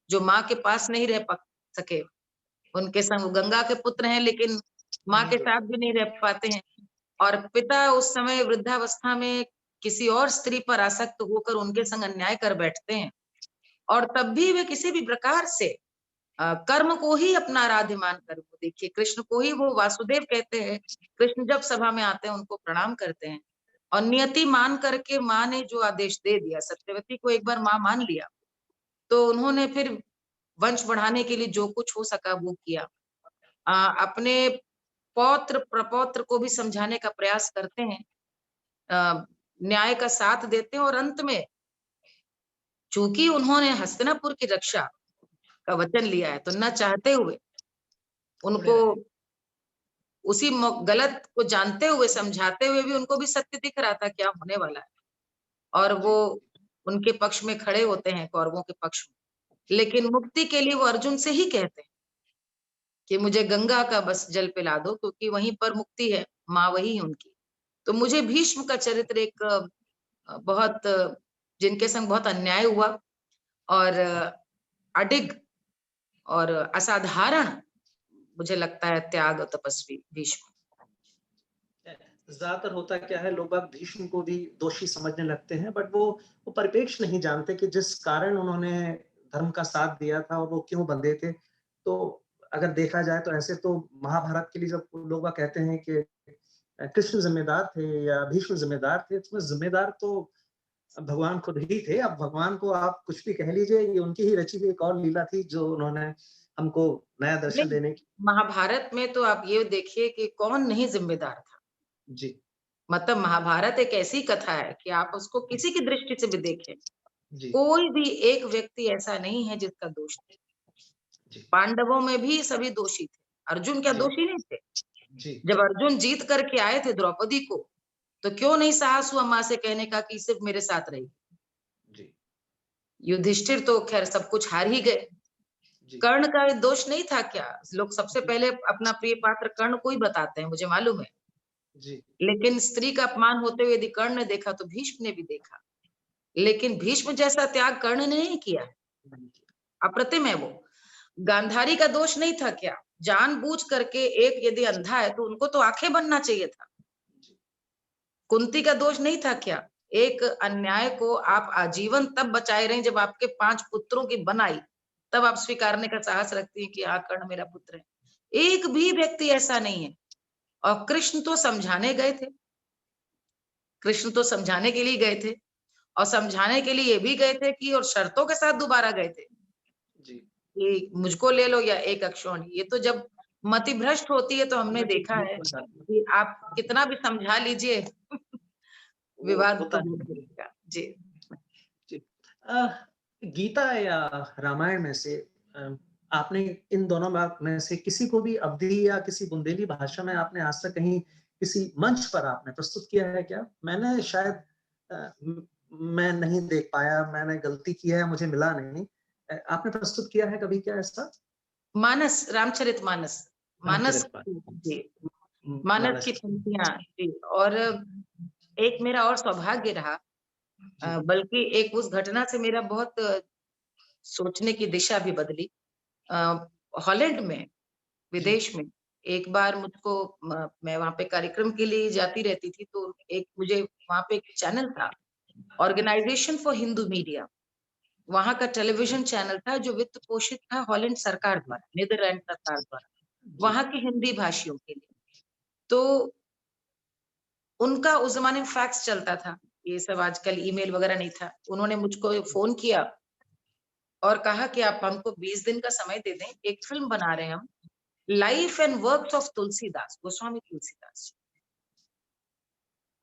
जो माँ के पास नहीं रह सके, उनके संग वो गंगा के पुत्र हैं लेकिन माँ के जी, साथ भी नहीं रह पाते हैं और पिता उस समय वृद्धावस्था में किसी और स्त्री पर आसक्त होकर उनके संग अन्याय कर बैठते हैं। और तब भी वे किसी भी प्रकार से कर्म को ही अपना आराध्य मानकर वो देखिए कृष्ण को ही वो वासुदेव कहते हैं। कृष्ण जब सभा में आते हैं उनको प्रणाम करते हैं और नियति मान करके माँ ने जो आदेश दे दिया, सत्यवती को एक बार माँ मान लिया, तो उन्होंने फिर वंश बढ़ाने के लिए जो कुछ हो सका वो किया। अपने पौत्र प्रपौत्र को भी समझाने का प्रयास करते हैं, न्याय का साथ देते हैं और अंत में चूंकि उन्होंने हस्तिनापुर की रक्षा का वचन लिया है, तो न चाहते हुए पूरे उनको रहे। उसी गलत को जानते हुए, समझाते हुए भी उनको भी सत्य दिख रहा था क्या होने वाला है और वो जी, उनके पक्ष में खड़े होते हैं, कौरवों के पक्ष में। लेकिन मुक्ति के लिए वो अर्जुन से ही कहते हैं कि मुझे गंगा का बस जल पिला दो क्योंकि वहीं पर मुक्ति है, माँ वही है उनकी। तो मुझे भीष्म का चरित्र एक बहुत जिनके संग बहुत अन्याय हुआ और अडिग और असाधारण मुझे लगता है त्याग और तपस्वी भीष्म। ज़्यादातर होता क्या है लोग बाग भीष्म को भी दोषी समझने लगते हैं बट वो परिप्रेक्ष्य नहीं जानते कि जिस कारण उन्होंने धर्म का साथ दिया था और वो क्यों बंधे थे। तो अगर देखा जाए तो ऐसे तो महाभारत के लिए जब लोग बाग कहते हैं कि कृष्ण ज़िम्मेदार थे या भीष्म ज़िम्मेदार थे, इसमें ज़िम्मेदार तो भगवान खुद ही थे। अब भगवान को आप कुछ भी कह लीजिए, ये उनकी ही रची हुई एक और लीला थी जो उन्होंने हमको नया दर्शन नहीं, देने की महाभारत में तो आप ये देखिए कि कौन नहीं ज़िम्मेदार था। जी, मतलब महाभारत एक ऐसी कथा है कि आप उसको किसी की दृष्टि से भी देखें, जी, कोई भी एक व्यक्ति ऐसा नहीं है जिसका दोष नहीं। जी, पांडवों में भी सभी दोषी थे। अर्जुन क्या जी, दोषी नहीं थे? जी, जब अर्जुन जीत करके आए थे द्रौपदी को, तो क्यों नहीं साहस हुआ माँ से कहने का कि सिर्फ मेरे साथ रहेगी। जी, युधिष्ठिर तो खैर सब कुछ हार ही गए। जी, कर्ण का दोष नहीं था क्या? लोग सबसे जी, पहले अपना प्रिय पात्र कर्ण को ही बताते हैं, मुझे मालूम है। जी, लेकिन स्त्री का अपमान होते हुए यदि कर्ण ने देखा तो भीष्म ने भी देखा। लेकिन भीष्म जैसा त्याग कर्ण ने नहीं किया। नहीं किया। अप्रतिम है वो। गांधारी का दोष नहीं था क्या? जानबूझ करके एक यदि अंधा है तो उनको तो आंखें बनना चाहिए था। जी, कुंती का दोष नहीं था क्या? एक अन्याय को आप आजीवन तब बचाए रहे जब आपके 5 पुत्रों की बनाई, तब आप स्वीकारने का साहस रखती हैं कि हाँ, कर्ण मेरा पुत्र है। एक भी व्यक्ति ऐसा नहीं है। और कृष्ण तो समझाने गए थे। कृष्ण तो समझाने के लिए गए थे और समझाने के लिए ये भी गए थे कि और शर्तों के साथ दोबारा गए थे जी। कि मुझको ले लो या एक अक्षौणी। ये तो जब मति भ्रष्ट होती है तो हमने मैं देखा है ठीक बता दूँ, कि आप कितना भी समझा लीजिए वो विवाद तो होता होता नहीं। रहेगा। जी। जी। गीता या रामायण में से आपने इन दोनों में से किसी को भी अवधी या किसी बुंदेली भाषा में आपने आज तक कहीं किसी मंच पर आपने प्रस्तुत किया है क्या? मैंने शायद मैं नहीं देख पाया, मैंने गलती की है, मुझे मिला नहीं। आपने प्रस्तुत किया है कभी क्या ऐसा? मानस, रामचरितमानस, मानस रामचरितमानस। जी, मानस मानस की की। पंक्तियाँ जी। और एक मेरा और सौभाग्य रहा जी, बल्कि एक उस घटना से मेरा बहुत सोचने की दिशा भी बदली। अ, हॉलैंड में, जी, विदेश में एक बार मुझको मैं वहाँ पे कार्यक्रम के लिए जाती रहती थी, तो एक मुझे वहाँ पे एक चैनल था, ऑर्गेनाइजेशन फॉर हिंदू मीडिया। वहाँ का टेलीविज़न चैनल था जो वित्त पोषित था हॉलैंड सरकार द्वारा, नीदरलैंड सरकार द्वारा, जी, वहाँ के हिंदी भाषियों के लिए। तो उनका उस ज़माने में फैक्स चलता था, ये सब आजकल ईमेल वगैरह नहीं था। उन्होंने मुझको फ़ोन किया और कहा कि आप हमको 20 दिन का समय दे दें, एक फ़िल्म बना रहे हैं हम, life and works of Tulsidas, Goswami Tulsidas.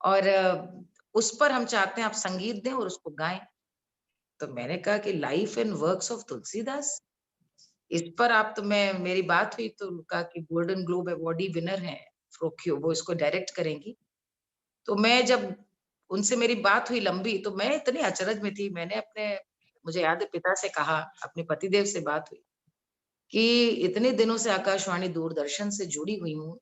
और उस पर हम चाहते हैं आप संगीत दें और उसको गाएँ। तो मैंने कहा कि life and works of Tulsidas? इस पर आप तो मैं मेरी बात हुई तो कहा कि गोल्डन ग्लोब अवॉर्डी विनर हैं फ्रोक्यो, वो इसको डायरेक्ट करेंगी। तो मैं जब उनसे मेरी बात हुई लंबी, तो मैं इतनी अचरज में थी, मैंने अपने मुझे याद है पिता से कहा, अपने पतिदेव से बात हुई कि इतने दिनों से आकाशवाणी दूरदर्शन से जुड़ी हुई हूँ।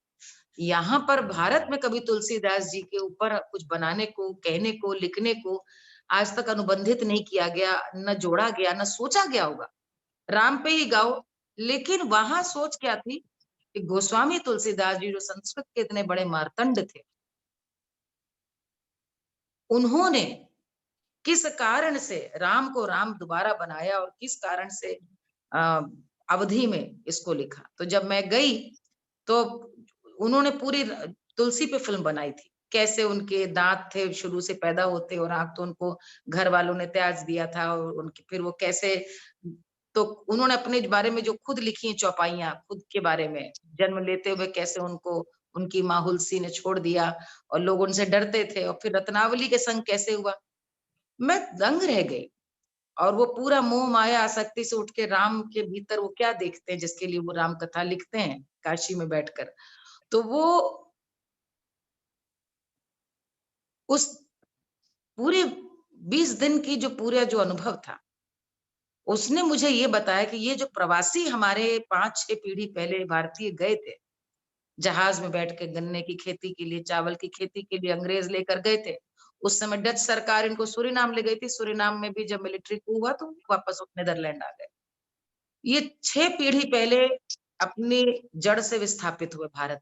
यहाँ पर भारत में कभी तुलसीदास जी के ऊपर कुछ बनाने को, कहने को, लिखने को आज तक अनुबंधित नहीं किया गया, न जोड़ा गया, न सोचा गया होगा। राम पे ही गाओ, लेकिन वहाँ सोच क्या थी कि गोस्वामी तुलसीदास जी जो संस्कृत के इतने बड़े मार्तंड थे, उन्होंने किस कारण से राम को राम दोबारा बनाया और किस कारण से अ, अवधि में इसको लिखा। तो जब मैं गई, तो उन्होंने पूरी तुलसी पे फ़िल्म बनाई थी। कैसे उनके दाँत थे शुरू से पैदा होते और आँख तो उनको घर वालों ने त्याज दिया था और उनकी फिर वो कैसे तो उन्होंने अपने बारे में जो खुद लिखी हैं चौपाइयाँ, खुद के बारे में, जन्म लेते हुए कैसे उनको उनकी माँ हुलसी ने छोड़ दिया और लोग उनसे डरते थे और फिर रत्नावली के संग कैसे हुआ। मैं दंग रह गई और वो पूरा मोह माया आसक्ति से उठ के राम के भीतर वो क्या देखते हैं जिसके लिए वो राम कथा लिखते हैं काशी में बैठकर। तो वो उस पूरे 20 दिन की जो पूरा जो अनुभव था, उसने मुझे ये बताया कि ये जो प्रवासी हमारे 5-6 पीढ़ी पहले भारतीय गए थे, जहाज में बैठ के गन्ने की खेती के लिए, चावल की खेती के लिए अंग्रेज लेकर गए थे। उस समय डच सरकार इनको सूरीनाम ले गई थी, सूरीनाम में भी जब मिलिट्री कू हुआ तो वापस नीदरलैंड आ गए। ये 6 पीढ़ी पहले अपनी जड़ से विस्थापित हुए भारत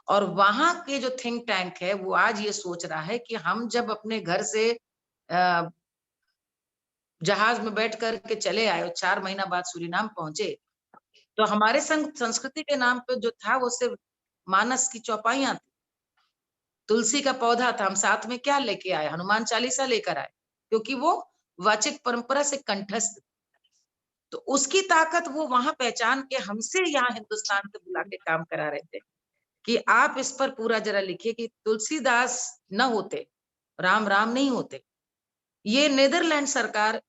और वहाँ के जो थिंक टैंक है, वो आज ये सोच रहा है कि हम जब अपने घर से अ, जहाज में बैठ कर के चले आए और 4 महीना बाद सूरीनाम पहुँचे, तो हमारे संग संस्कृति के नाम पे जो था वो सिर्फ मानस की चौपाइयाँ थी। तुलसी का पौधा था, हम साथ में क्या लेके आए? हनुमान चालीसा लेकर आए, क्योंकि वो वाचिक परंपरा से कंठस्थ। तो उसकी ताकत वो वहाँ पहचान के हमसे यहाँ हिंदुस्तान से बुला के काम करा रहे थे। कि आप इस पर पूरा ज़रा लिखिए कि तुलसीदास न होते, राम राम नहीं होते। ये नीदरलैंड सरकार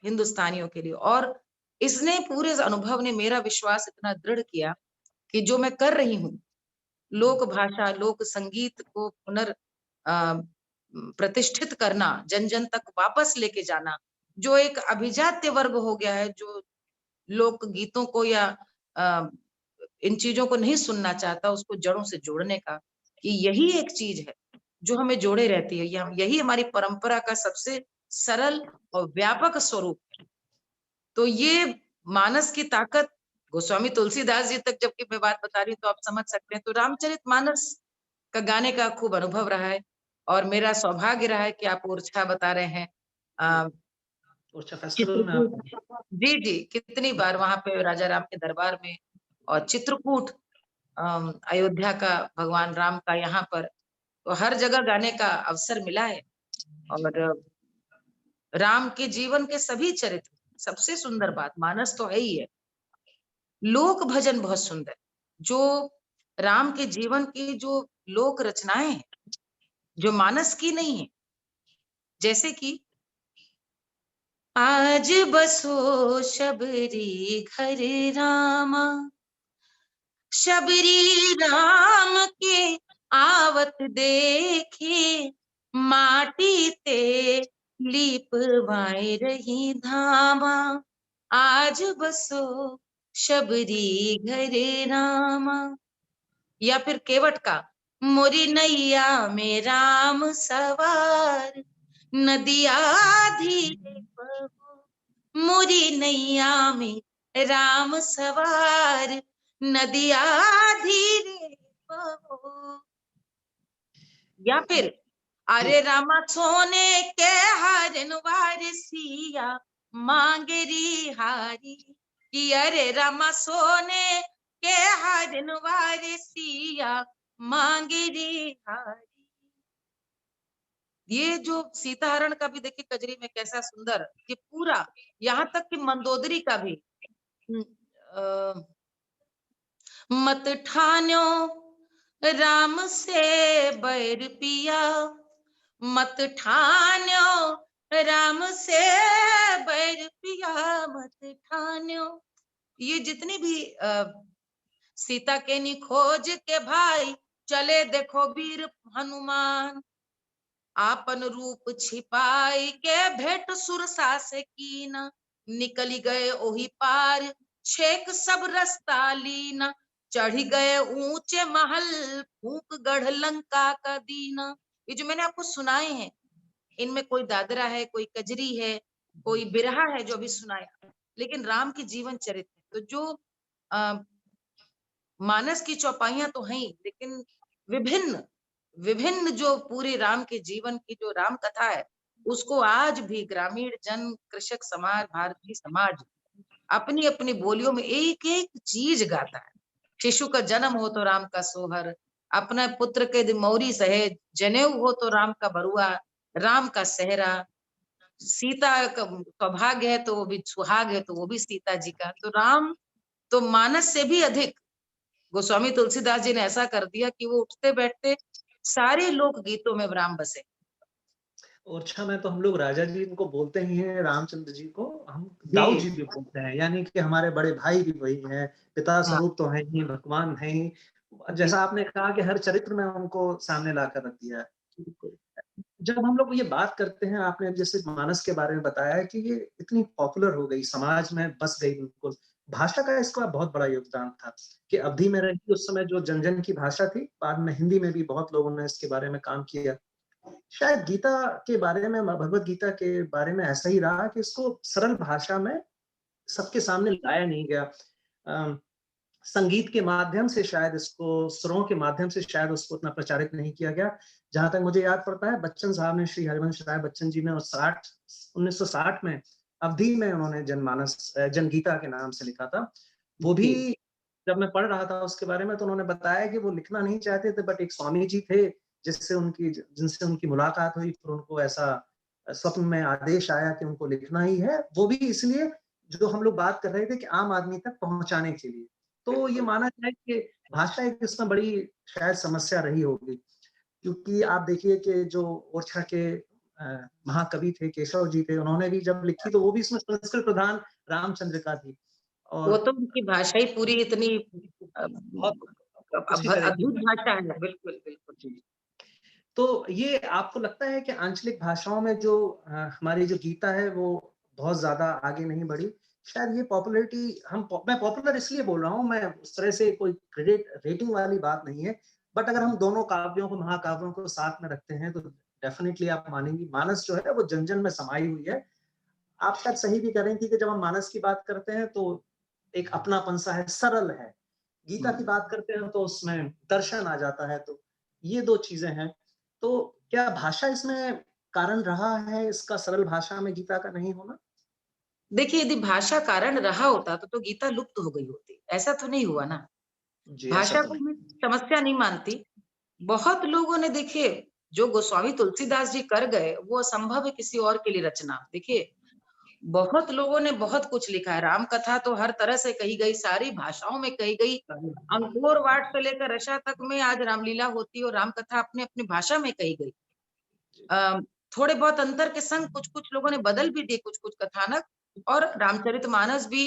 हिंदुस्तानियों के लिए और इसने पूरे अनुभव ने मेरा विश्वास इतना दृढ़ किया कि जो मैं कर रही हूँ, लोक भाषा, लोक संगीत को प्रतिष्ठित करना, जन जन तक वापस लेके जाना, जो एक अभिजात्य वर्ग हो गया है, जो लोक गीतों को या अ, इन चीजों को नहीं सुनना चाहता, उसको जड़ों से जोड़ने का, कि यही एक चीज है जो हमें जोड़े रहती है, यही हमारी परंपरा का सबसे सरल और व्यापक स्वरूप है। तो ये मानस की ताकत, गोस्वामी तुलसीदास जी तक जबकि मैं बात बता रही हूँ तो आप समझ सकते हैं। तो रामचरितमानस का गाने का खूब अनुभव रहा है, और मेरा सौभाग्य रहा है कि आप ओरछा बता रहे हैं। जी, अ, ओरछा फेस्टिवल में चित्रकूट, आपने जी, जी, कितनी बार वहाँ पे राजा राम के दरबार में, और चित्रकूट अयोध्या का भगवान राम का यहाँ पर, तो हर जगह गाने का अवसर मिला है। जी, और राम के जीवन के सभी चरित्र, सबसे सुंदर बात मानस तो है ही है, लोक भजन बहुत सुंदर, जो राम के जीवन की जो लोक रचनाएं हैं, जो मानस की नहीं है, जैसे कि आज बसो शबरी घर रामा, शबरी राम के आवत देखे, माटी ते लिपवाए रही धामा, आज बसो शबरी घर रामा। या फिर केवट का, मोरी नैया में राम सवार, नदिया धीरे बहो, मोरी नैया में राम सवार, नदिया धीरे बहो। या फिर जी, अरे रामा सोने के हरन वारसिया, मांगरी हारी, कि अरे रामा सोने के हरन वारसिया, मांगरी हारी। ये जो सीता हरण का भी देखिए कजरी में कैसा सुंदर, ये पूरा, यहाँ तक कि मंदोदरी का भी, अ, मत ठान्यो राम से बैर पिया, मत ठान्यो राम से बैर पिया, मत ठान्यो। ये जितनी भी सीता के नी खोज के भाई, चले देखो वीर हनुमान, आपन रूप छिपाई के भेंट सुरसा से कीना, निकली गए ओही पार, छेक सब रास्ता लीना, चढ़ी गए ऊंचे महल, फूंक गढ़ लंका का दीना। ये जो मैंने आपको सुनाए हैं, इनमें कोई दादरा है, कोई कजरी है, कोई बिरहा है जो अभी सुनाया, लेकिन राम की जीवन चरित्र, तो जो आ, मानस की चौपाइयां तो हैं ही, लेकिन विभिन्न विभिन्न जो पूरे राम के जीवन की जो राम कथा है, उसको आज भी ग्रामीण जन, कृषक समाज, भारतीय समाज अपनी अपनी बोलियों में एक एक चीज गाता है। शिशु का जन्म हो तो राम का सोहर, अपने पुत्र के मौरी सहे, जनेऊ हो तो राम का बरुआ, राम का सेहरा, सीता का सौभाग्य है तो वो भी सुहाग है तो वो भी सीता जी का। तो राम तो मानस से भी अधिक गोस्वामी तुलसीदास जी ने ऐसा कर दिया कि वो उठते बैठते सारे लोक गीतों में राम बसे। ओरछा में तो हम लोग राजा जी इनको बोलते ही हैं, रामचंद्र जी को हम दाऊ जी, जी भी बोलते हैं, यानी कि हमारे बड़े भाई भी वही हैं, पिता हाँ, स्वरूप तो हैं ही, भगवान हैं ही। जी, जैसा आपने कहा कि हर चरित्र में उनको सामने लाकर रख दिया है। बिल्कुल। जब हम लोग ये बात करते हैं, आपने जैसे मानस के बारे में बताया कि ये इतनी पॉपुलर हो गई, समाज में बस गई बिल्कुल। भाषा का इसका बहुत बड़ा योगदान था कि अवधि में रही उस समय जो जन-जन की भाषा थी, बाद में हिंदी में भी बहुत लोगों ने इसके बारे में काम किया। शायद गीता के बारे में, भगवद गीता के बारे में ऐसा ही रहा कि इसको सरल भाषा में सबके सामने लाया नहीं गया। अ, संगीत के माध्यम से शायद इसको, सुरों के माध्यम से शायद उसको उतना प्रचारित नहीं किया गया। जहाँ तक मुझे याद पड़ता है, बच्चन साहब ने, श्री हरिवंश राय बच्चन जी ने 1960 में अवधि में उन्होंने जनमानस जनगीता के नाम से लिखा था। वो भी जी, जब मैं पढ़ रहा था उसके बारे में, तो उन्होंने बताया कि वो लिखना नहीं चाहते थे, बट एक स्वामी जी थे जिनसे उनकी मुलाकात हुई, फिर उनको ऐसा स्वप्न में आदेश आया कि उनको लिखना ही है। वो भी इसलिए, जो हम लोग बात कर रहे थे, कि आम आदमी तक पहुँचाने के लिए। तो ये बिल्कुल। माना जाए कि भाषा एक इसमें बड़ी शायद समस्या रही होगी, क्योंकि आप देखिए कि जो ओरछा के महाकवि थे, केशव जी थे, उन्होंने भी जब लिखी तो वो भी इसमें संस्कृत प्रधान रामचंद्र का थी। वो और तो उनकी भाषा ही पूरी इतनी अ, बहुत उसी तरह की अद्भुत भाषा। भाषा है, बिल्कुल, बिल्कुल। जी। तो ये आपको लगता है कि आंचलिक भाषाओं में जो हमारी जो गीता है वो बहुत ज़्यादा आगे नहीं बढ़ी? शायद ये पॉपुलैरिटी मैं पॉपुलर इसलिए बोल रहा हूँ, मैं उस तरह से कोई क्रेडिट रेटिंग वाली बात नहीं है। बट अगर हम दोनों काव्यों को, महाकाव्यों को साथ में रखते हैं तो डेफिनिटली आप मानेंगी मानस जो है वो जन-जन में समाई हुई है। आप शायद सही भी करें कि जब हम मानस की बात करते हैं तो एक अपनापन-सा है, सरल है। गीता की हुँ। बात करते हैं तो उसमें दर्शन आ जाता है, तो ये 2 चीज़ें हैं। तो क्या भाषा इसमें कारण रहा है इसका सरल भाषा में गीता का नहीं होना? देखिए, यदि भाषा कारण रहा होता तो गीता लुप्त हो गई होती। ऐसा तो नहीं हुआ ना। जी, ऐसा भाषा तो को नहीं। मैं समस्या नहीं मानती। बहुत लोगों ने देखिए, जो गोस्वामी तुलसीदास जी कर गए, वो असंभव है किसी और के लिए रचना। देखिए, बहुत लोगों ने बहुत कुछ लिखा है। राम कथा तो हर तरह से कही गई, सारी भाषाओं में कही गई। अंकोर वाट से लेकर रशा तक में आज रामलीला होती है और राम कथा अपनी-अपनी भाषा में कही गई। जी, अ, थोड़े बहुत अंतर के संग कुछ-कुछ लोगों ने बदल भी दिए कुछ-कुछ कथानक और रामचरितमानस भी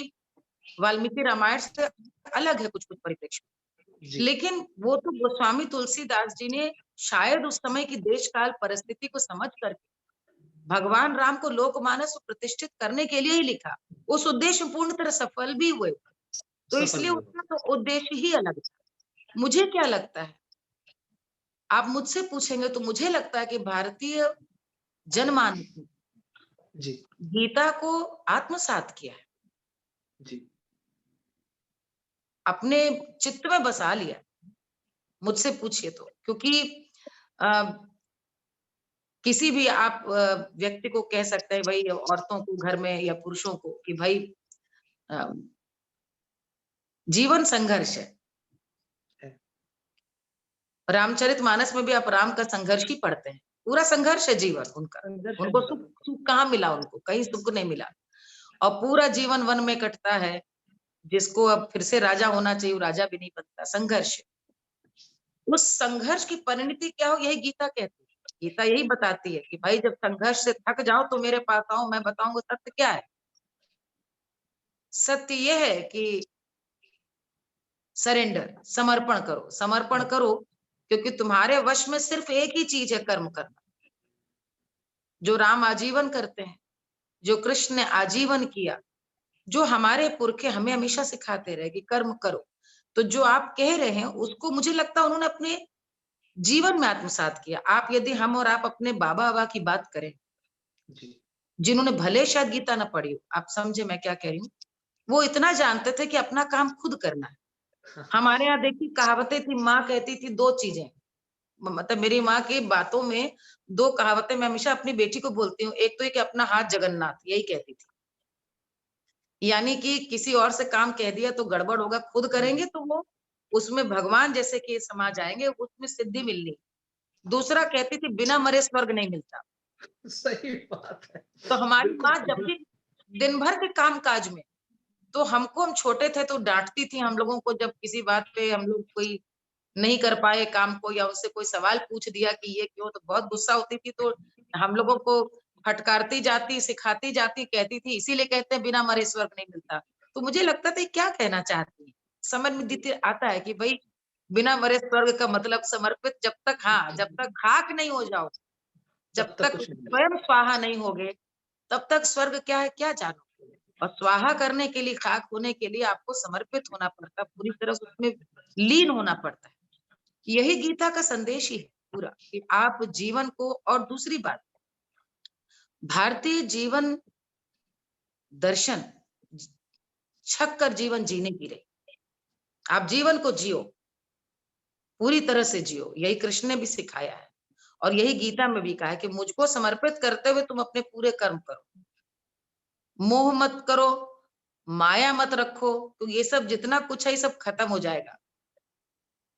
वाल्मीकि रामायण से अलग है कुछ-कुछ परिप्रेक्ष्य में। जी, लेकिन वो तो गोस्वामी तुलसीदास जी ने शायद उस समय की देश-काल परिस्थिति को समझ कर भगवान राम को लोकमानस में प्रतिष्ठित करने के लिए ही लिखा। उस उद्देश्य में पूर्ण तरह सफल भी हुए। तो सफल इसलिए भी हो। उसका तो उद्देश्य ही अलग था। मुझे क्या लगता है, आप मुझसे पूछेंगे तो मुझे लगता है कि भारतीय जनमानस ने जी, गीता को आत्मसात किया है, जी, अपने चित्त में बसा लिया, मुझसे पूछिए तो। क्योंकि अ, किसी भी आप व्यक्ति को कह सकते हैं भई औरतों को घर में या पुरुषों को कि भई अ, जीवन संघर्ष है। है। रामचरितमानस में भी आप राम का संघर्ष ही पढ़ते हैं। पूरा संघर्ष है जीवन उनका। संघर्ष है उनको उनका सुख बिल्कुल। सुख कहाँ मिला उनको? कहीं सुख नहीं मिला और पूरा जीवन वन में कटता है। जिसको अब फिर से राजा होना चाहिए, वो राजा भी नहीं बनता, संघर्ष है। उस संघर्ष की परिणति क्या हो, यही गीता कहती है। गीता यही बताती है कि भाई जब संघर्ष से थक जाओ तो मेरे पास आओ, मैं बताऊँगा सत्य क्या है। सत्य ये है कि सरेंडर, समर्पण करो क्योंकि तुम्हारे वश में सिर्फ एक ही चीज़ है कर्म करना। जो राम आजीवन करते हैं, जो कृष्ण ने आजीवन किया, जो हमारे पुरखे हमें हमेशा सिखाते रहे कि कर्म करो। तो जो आप कह रहे हैं उसको मुझे लगता है उन्होंने अपने जीवन में आत्मसात किया। आप यदि हम और आप अपने बाबा-वाबा की बात करें, जी, जिन्होंने भले शायद गीता ना पढ़ी हो, आप समझे मैं क्या कह रही हूँ? वो इतना जानते थे कि अपना काम खुद करना है। हमारे यहाँ देखिए कहावतें थी, माँ कहती थी 2 चीज़ें मतलब मेरी माँ की बातों में 2 कहावतें मैं हमेशा अपनी बेटी को बोलती हूँ। एक तो ये कि अपना हाथ जगन्नाथ, यही कहती थी। यानी कि किसी और से काम कह दिया तो गड़बड़ होगा, खुद करेंगे तो वो उसमें भगवान जैसे कि समा जाएँगे, उसमें सिद्धि मिलनी। दूसरा कहती थी बिना मरे स्वर्ग नहीं मिलता। सही बात है। तो हमारी बिल्कुल माँ सही जब बात। भी दिन भर के काम-काज में तो हमको हम छोटे थे तो डाँटती थी हम लोगों को जब किसी बात पे हम लोग कोई नहीं कर पाए काम को या उससे कोई सवाल पूछ दिया कि ये क्यों? तो बहुत गुस्सा होती थी तो हम लोगों को फटकारती जाती, सिखाती जाती, कहती थी इसीलिए कहते हैं बिना मरे स्वर्ग नहीं मिलता। तो मुझे लगता था ये क्या कहना चाहती हैं? समझ में जी, देखिए आता है कि भई बिना मरे स्वर्ग का मतलब समर्पित जब तक हाँ, जब तक खाक नहीं हो जाओ, तब जब तक तक कुछ नहीं मिलेगा। स्वयं स्वाहा नहीं होगे, तब तक स्वर्ग क्या है क्या जानो? और स्वाहा करने के लिए, खाक होने के लिए आपको समर्पित होना पड़ता है, पूरी तरह से उसमें लीन होना पड़ता है। यही गीता का संदेश ही है पूरा कि आप जीवन को और दूसरी बात, भारतीय जीवन दर्शन छक कर जीवन जीने की रही। आप जीवन को जियो, पूरी तरह से जियो, यही कृष्ण ने भी सिखाया है और यही गीता में भी कहा है कि मुझको समर्पित करते हुए तुम अपने पूरे कर्म करो। मोह मत करो, माया मत रखो, तो ये सब जितना कुछ है ये सब खत्म हो जाएगा।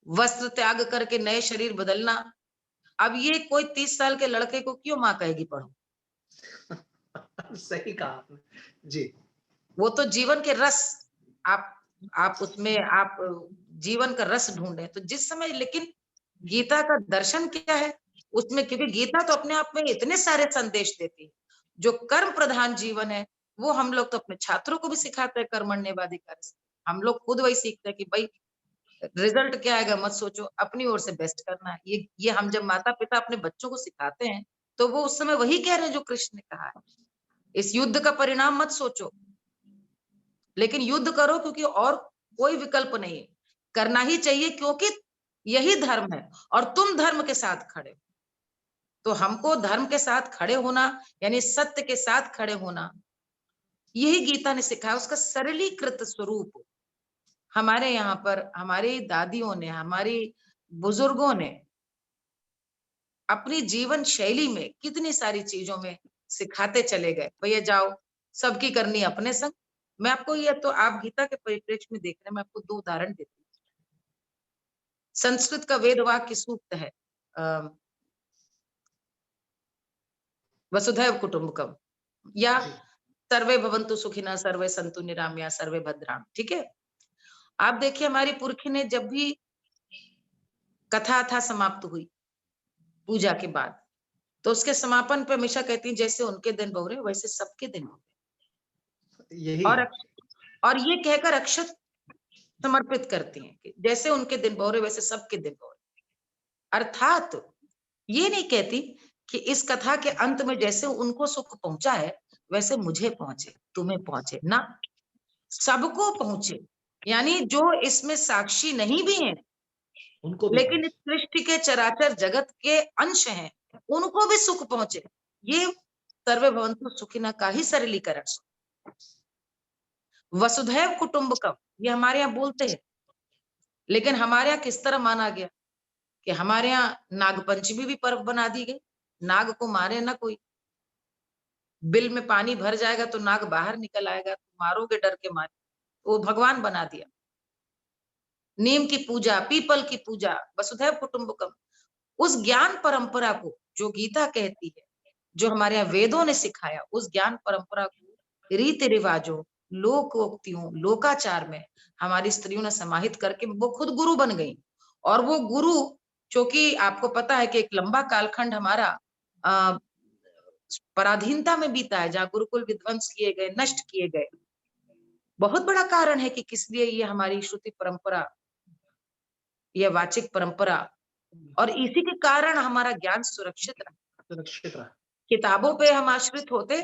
वस्त्र त्याग करके नए शरीर बदलना, अब ये कोई 30 साल के लड़के को क्यों माँ कहेगी पढ़ो? सही कहा आपने। जी, वो तो जीवन के रस आप उसमें आप जीवन का रस ढूँढे। तो जिस समय लेकिन गीता का दर्शन क्या है? उसमें क्योंकि गीता तो अपने आप में इतने सारे संदेश देती है। जो कर्म प्रधान जीवन है, वो हम लोग तो अपने छात्रों को भी सिखाते हैं कर्मण्येवाधिकारस्ते। हम लोग खुद वही सीखते हैं कि भई रिजल्ट क्या आएगा मत सोचो, अपनी ओर से बेस्ट करना है। ये हम जब माता-पिता अपने बच्चों को सिखाते हैं, तो वो उस समय वही कह रहे हैं जो कृष्ण ने कहा है। इस युद्ध का परिणाम मत सोचो, लेकिन युद्ध करो क्योंकि और कोई विकल्प नहीं है। करना ही चाहिए क्योंकि यही धर्म है और तुम धर्म के साथ खड़े हो। तो हमको धर्म के साथ खड़े होना यानी सत्य के साथ खड़े होना, यही गीता ने सिखाया। उसका सरलीकृत स्वरूप हमारे यहाँ पर हमारी दादियों ने, हमारी बुजुर्गों ने अपनी जीवन शैली में कितनी सारी चीजों में सिखाते चले गए। भैया जाओ, सबकी करनी अपने संग। मैं आपको ये तो आप गीता के परिप्रेक्ष्य में देख रहे हैं, मैं आपको 2 उदाहरण देती हूँ। संस्कृत का वेद वाक्य सूक्त है वसुधैव कुटुंबकम या जी, सर्वे भवन्तु सुखिनः सर्वे सन्तु निरामया सर्वे भद्राणि, ठीक है? आप देखिए हमारी पुरखी ने जब भी कथा समाप्त हुई पूजा के बाद, तो उसके समापन पे हमेशा कहती हैं जैसे उनके दिन बहुरे वैसे सबके दिन हो। यही और है। और ये कहकर अक्षत समर्पित करती हैं कि जैसे उनके दिन बहुरे वैसे सबके दिन बहुरे। अर्थात ये नहीं कहती कि इस कथा के अंत में जैसे उनको सुख पहुंचा है वैसे मुझे पहुंचे, तुम्हें पहुंचे ना, सबको पहुंचे। यानी जो इसमें साक्षी नहीं भी हैं, उनको भी लेकिन इस पहुँचे। सृष्टि के चराचर जगत के अंश हैं, उनको भी सुख पहुंचे। ये सर्वे भवन्तु सुखिनः का ही सरलीकरण। वसुधैव कुटुंबकम ये हमारे यहाँ बोलते हैं, लेकिन हमारे यहाँ किस तरह माना गया कि हमारे यहाँ नागपंचमी भी पर्व बना दी गई। नाग को मारे ना कोई, बिल में पानी भर जाएगा तो नाग बाहर निकल आएगा, तो मारोगे डर के मारे, वो भगवान बना दिया। नीम की पूजा, पीपल की पूजा, वसुधैव कुटुंबकम, उस ज्ञान परंपरा को जो गीता कहती है, जो हमारे यहाँ वेदों ने सिखाया, उस ज्ञान परंपरा को रीति रिवाजों, लोकोक्तियों, लोकाचार में हमारी स्त्रियों ने समाहित करके वो खुद गुरु बन गई। और वो गुरु, क्योंकि आपको पता है कि एक लंबा कालखंड हमारा पराधीनता में बीता है, जहाँ गुरुकुल विध्वंस किए गए, नष्ट किए गए। बहुत बड़ा कारण है कि किस लिए ये हमारी श्रुति परंपरा, यह वाचिक परंपरा, और इसी के कारण हमारा ज्ञान सुरक्षित रहा। सुरक्षित रहा। किताबों पे हम आश्रित होते,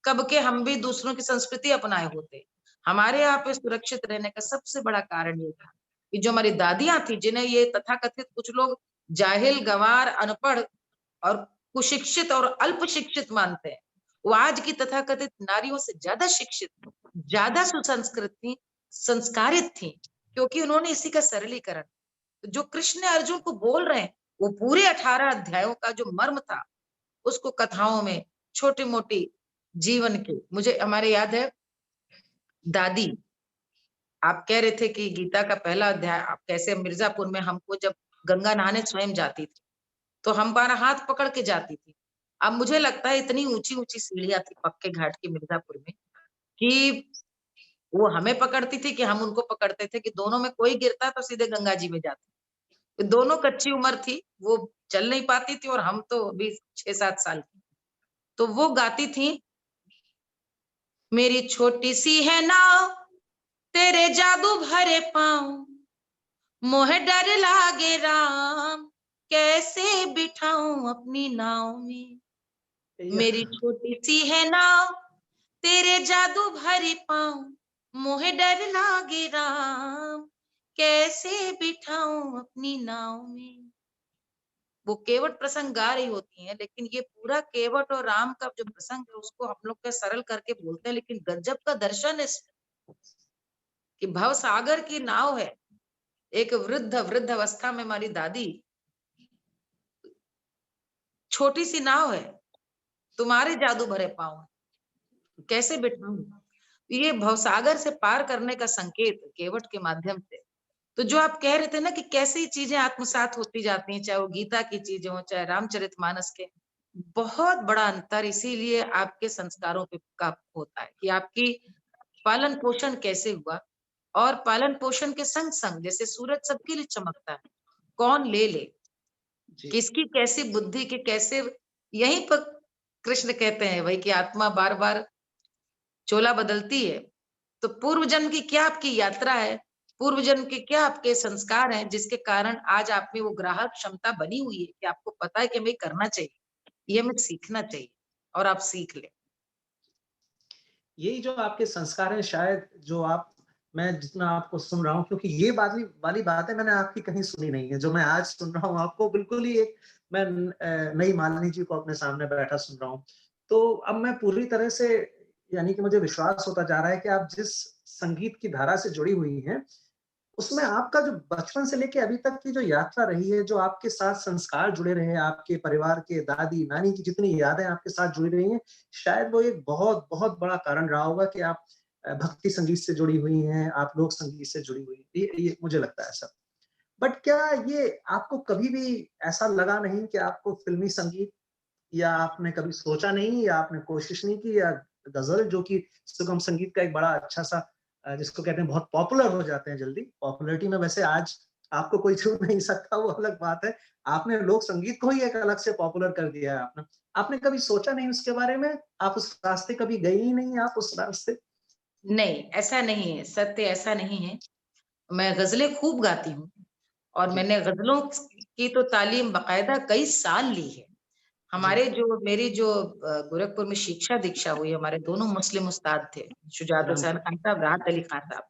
कब के हम भी दूसरों की संस्कृति अपनाए होते। हमारे यहाँ पे सुरक्षित रहने का सबसे बड़ा कारण ये था कि जो हमारी दादियां थी, जिन्हें ये तथाकथित कुछ लोग जाहिल, गंवार, अनपढ़ और कुशिक्षित और अल्प शिक्षित मानते हैं, वो आज की तथाकथित नारियों से ज्यादा शिक्षित, ज्यादा सुसंस्कृत थी, संस्कारित थी, क्योंकि उन्होंने इसी का सरलीकरण, जो कृष्ण अर्जुन को बोल रहे हैं, वो पूरे 18 अध्यायों का जो मर्म था, उसको कथाओं में छोटी मोटी जीवन के, मुझे हमारे याद है दादी, आप कह रहे थे कि गीता का पहला अध्याय आप कैसे मिर्जापुर में हमको जब गंगा नहाने स्वयं जाती थी, तो हमारा हाथ पकड़ के जाती थी। अब मुझे लगता है इतनी ऊंची ऊंची सीढ़ियां थी पक्के घाट की मिर्जापुर में कि वो हमें पकड़ती थी कि हम उनको पकड़ते थे, कि दोनों में कोई गिरता तो सीधे गंगा जी में जाते। दोनों कच्ची उम्र थी, वो चल नहीं पाती थी और हम तो अभी 6-7 साल की। तो वो गाती थी, मेरी छोटी सी है नाव तेरे जादू भरे पाँव, मोहे डर लागे राम, कैसे बिठाऊं अपनी नाव में। यह मेरी छोटी सी है नाव तेरे जादू भरी पाँव, मोहे डर लागे राम, कैसे बिठाऊं अपनी नाव में। वो केवट प्रसंग गा रही होती हैं, लेकिन ये पूरा केवट और राम का जो प्रसंग है उसको हम लोग के सरल करके बोलते हैं, लेकिन गजब का दर्शन है कि भव सागर की नाव है। एक वृद्ध अवस्था में हमारी दादी, छोटी सी नाव है, तुम्हारे जादू भरे पाँव, कैसे बिठाऊं। ये भवसागर से पार करने का संकेत केवट के माध्यम से। तो जो आप कह रहे थे ना कि कैसे चीजें आत्मसात होती जाती हैं, चाहे वो गीता की चीजें हो, चाहे रामचरितमानस के, बहुत बड़ा अंतर इसीलिए आपके संस्कारों पे का होता है कि आपकी पालन पोषण कैसे हुआ। और पालन पोषण के संग संग जैसे सूरज सबके लिए चमकता है, कौन ले ले, जी, किसकी कैसी बुद्धि के कैसे, यहीं पर कृष्ण कहते हैं भाई कि आत्मा बार बार चोला बदलती है। तो पूर्व जन्म की क्या आपकी यात्रा है, पूर्व जन्म के क्या आपके संस्कार हैं जिसके कारण आज आप में वो ग्राहक क्षमता बनी हुई है कि आपको पता है कि हमें करना चाहिए, ये हमें सीखना चाहिए और आप सीख लें। यही जो आपके संस्कार हैं शायद जो आप मैं जितना आपको सुन रहा हूँ क्योंकि ये वाली वाली बातें मैंने आपकी कहीं सुनी नहीं है। जो मैं आज सुन रहा हूँ आपको बिल्कुल ही एक मैं नई मालिनी जी को अपने सामने बैठा सुन रहा हूँ। तो अब मैं पूरी तरह से यानी कि मुझे विश्वास होता जा रहा है कि आप जिस संगीत की धारा से जुड़ी हुई हैं, उसमें आपका जो बचपन से लेके अभी तक की जो यात्रा रही है, जो आपके साथ संस्कार जुड़े रहे हैं, आपके परिवार के दादी-नानी की जितनी यादें आपके साथ जुड़ी रही हैं, शायद वो एक बहुत-बहुत बड़ा कारण रहा होगा कि आप भक्ति संगीत से जुड़ी हुई हैं, आप लोक संगीत से जुड़ी हुई हैं। ये मुझे लगता है ऐसा। बट क्या ये आपको कभी भी ऐसा लगा नहीं कि आपको फ़िल्मी संगीत या आपने कभी सोचा नहीं या आपने कोशिश नहीं की या गज़ल जो कि सुगम संगीत का एक बड़ा अच्छा-सा जिसको कहते हैं बहुत पॉपुलर हो जाते हैं जल्दी। पॉपुलैरिटी में वैसे आज आपको कोई छू नहीं सकता वो अलग बात है। आपने लोक संगीत को ही एक अलग से पॉपुलर कर दिया है आपने। आपने कभी सोचा नहीं उसके बारे में? आप उस रास्ते कभी गई ही नहीं आप उस रास्ते? नहीं, ऐसा नहीं है, सत्य ऐसा नहीं है। मैं गज़लें खूब गाती हूँ और जी, मैंने गज़लों की तो तालीम बाकायदा कई साल ली है। जी। हमारे जो मेरी जो गोरखपुर में शिक्षा दीक्षा हुई, हमारे दोनों मुस्लिम उस्ताद थे, शुजात राम हुसैन खान साहब, राहत अली खान साहब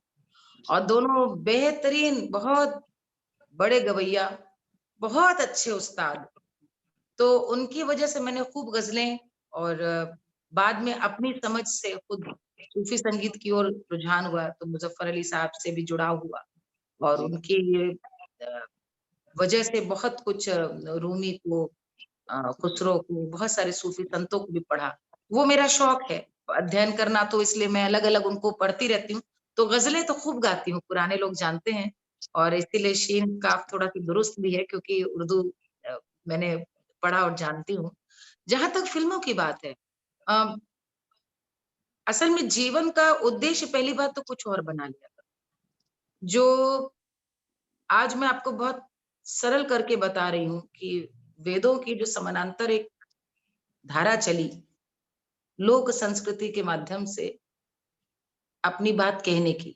और दोनों बेहतरीन बहुत बड़े गवैया, बहुत अच्छे उस्ताद। तो उनकी वजह से मैंने खूब गज़लें और बाद में अपनी समझ से खुद सूफ़ी संगीत की ओर रुझान हुआ, तो मुज़फ़्फ़र अली साहब से भी जुड़ाव हुआ और जी, उनकी ये वजह से बहुत कुछ रूमी को खुसरो को, बहुत सारे सूफ़ी संतों को भी पढ़ा। वो मेरा शौक है, अध्ययन करना तो इसलिए मैं अलग-अलग उनको पढ़ती रहती हूँ। तो ग़ज़लें तो खूब गाती हूँ, पुराने लोग जानते हैं और इसीलिए शीन, काफ़ थोड़ा-सी दुरुस्त भी है क्योंकि उर्दू मैंने पढ़ा और जानती हूँ। जहाँ तक फ़िल्मों की बात है अ, असल में जीवन का उद्देश्य पहली बात तो कुछ और बना लिया था। जो आज मैं आपको बहुत सरल करके बता रही हूँ कि वेदों की जो समानांतर एक धारा चली, लोक संस्कृति के माध्यम से अपनी बात कहने की,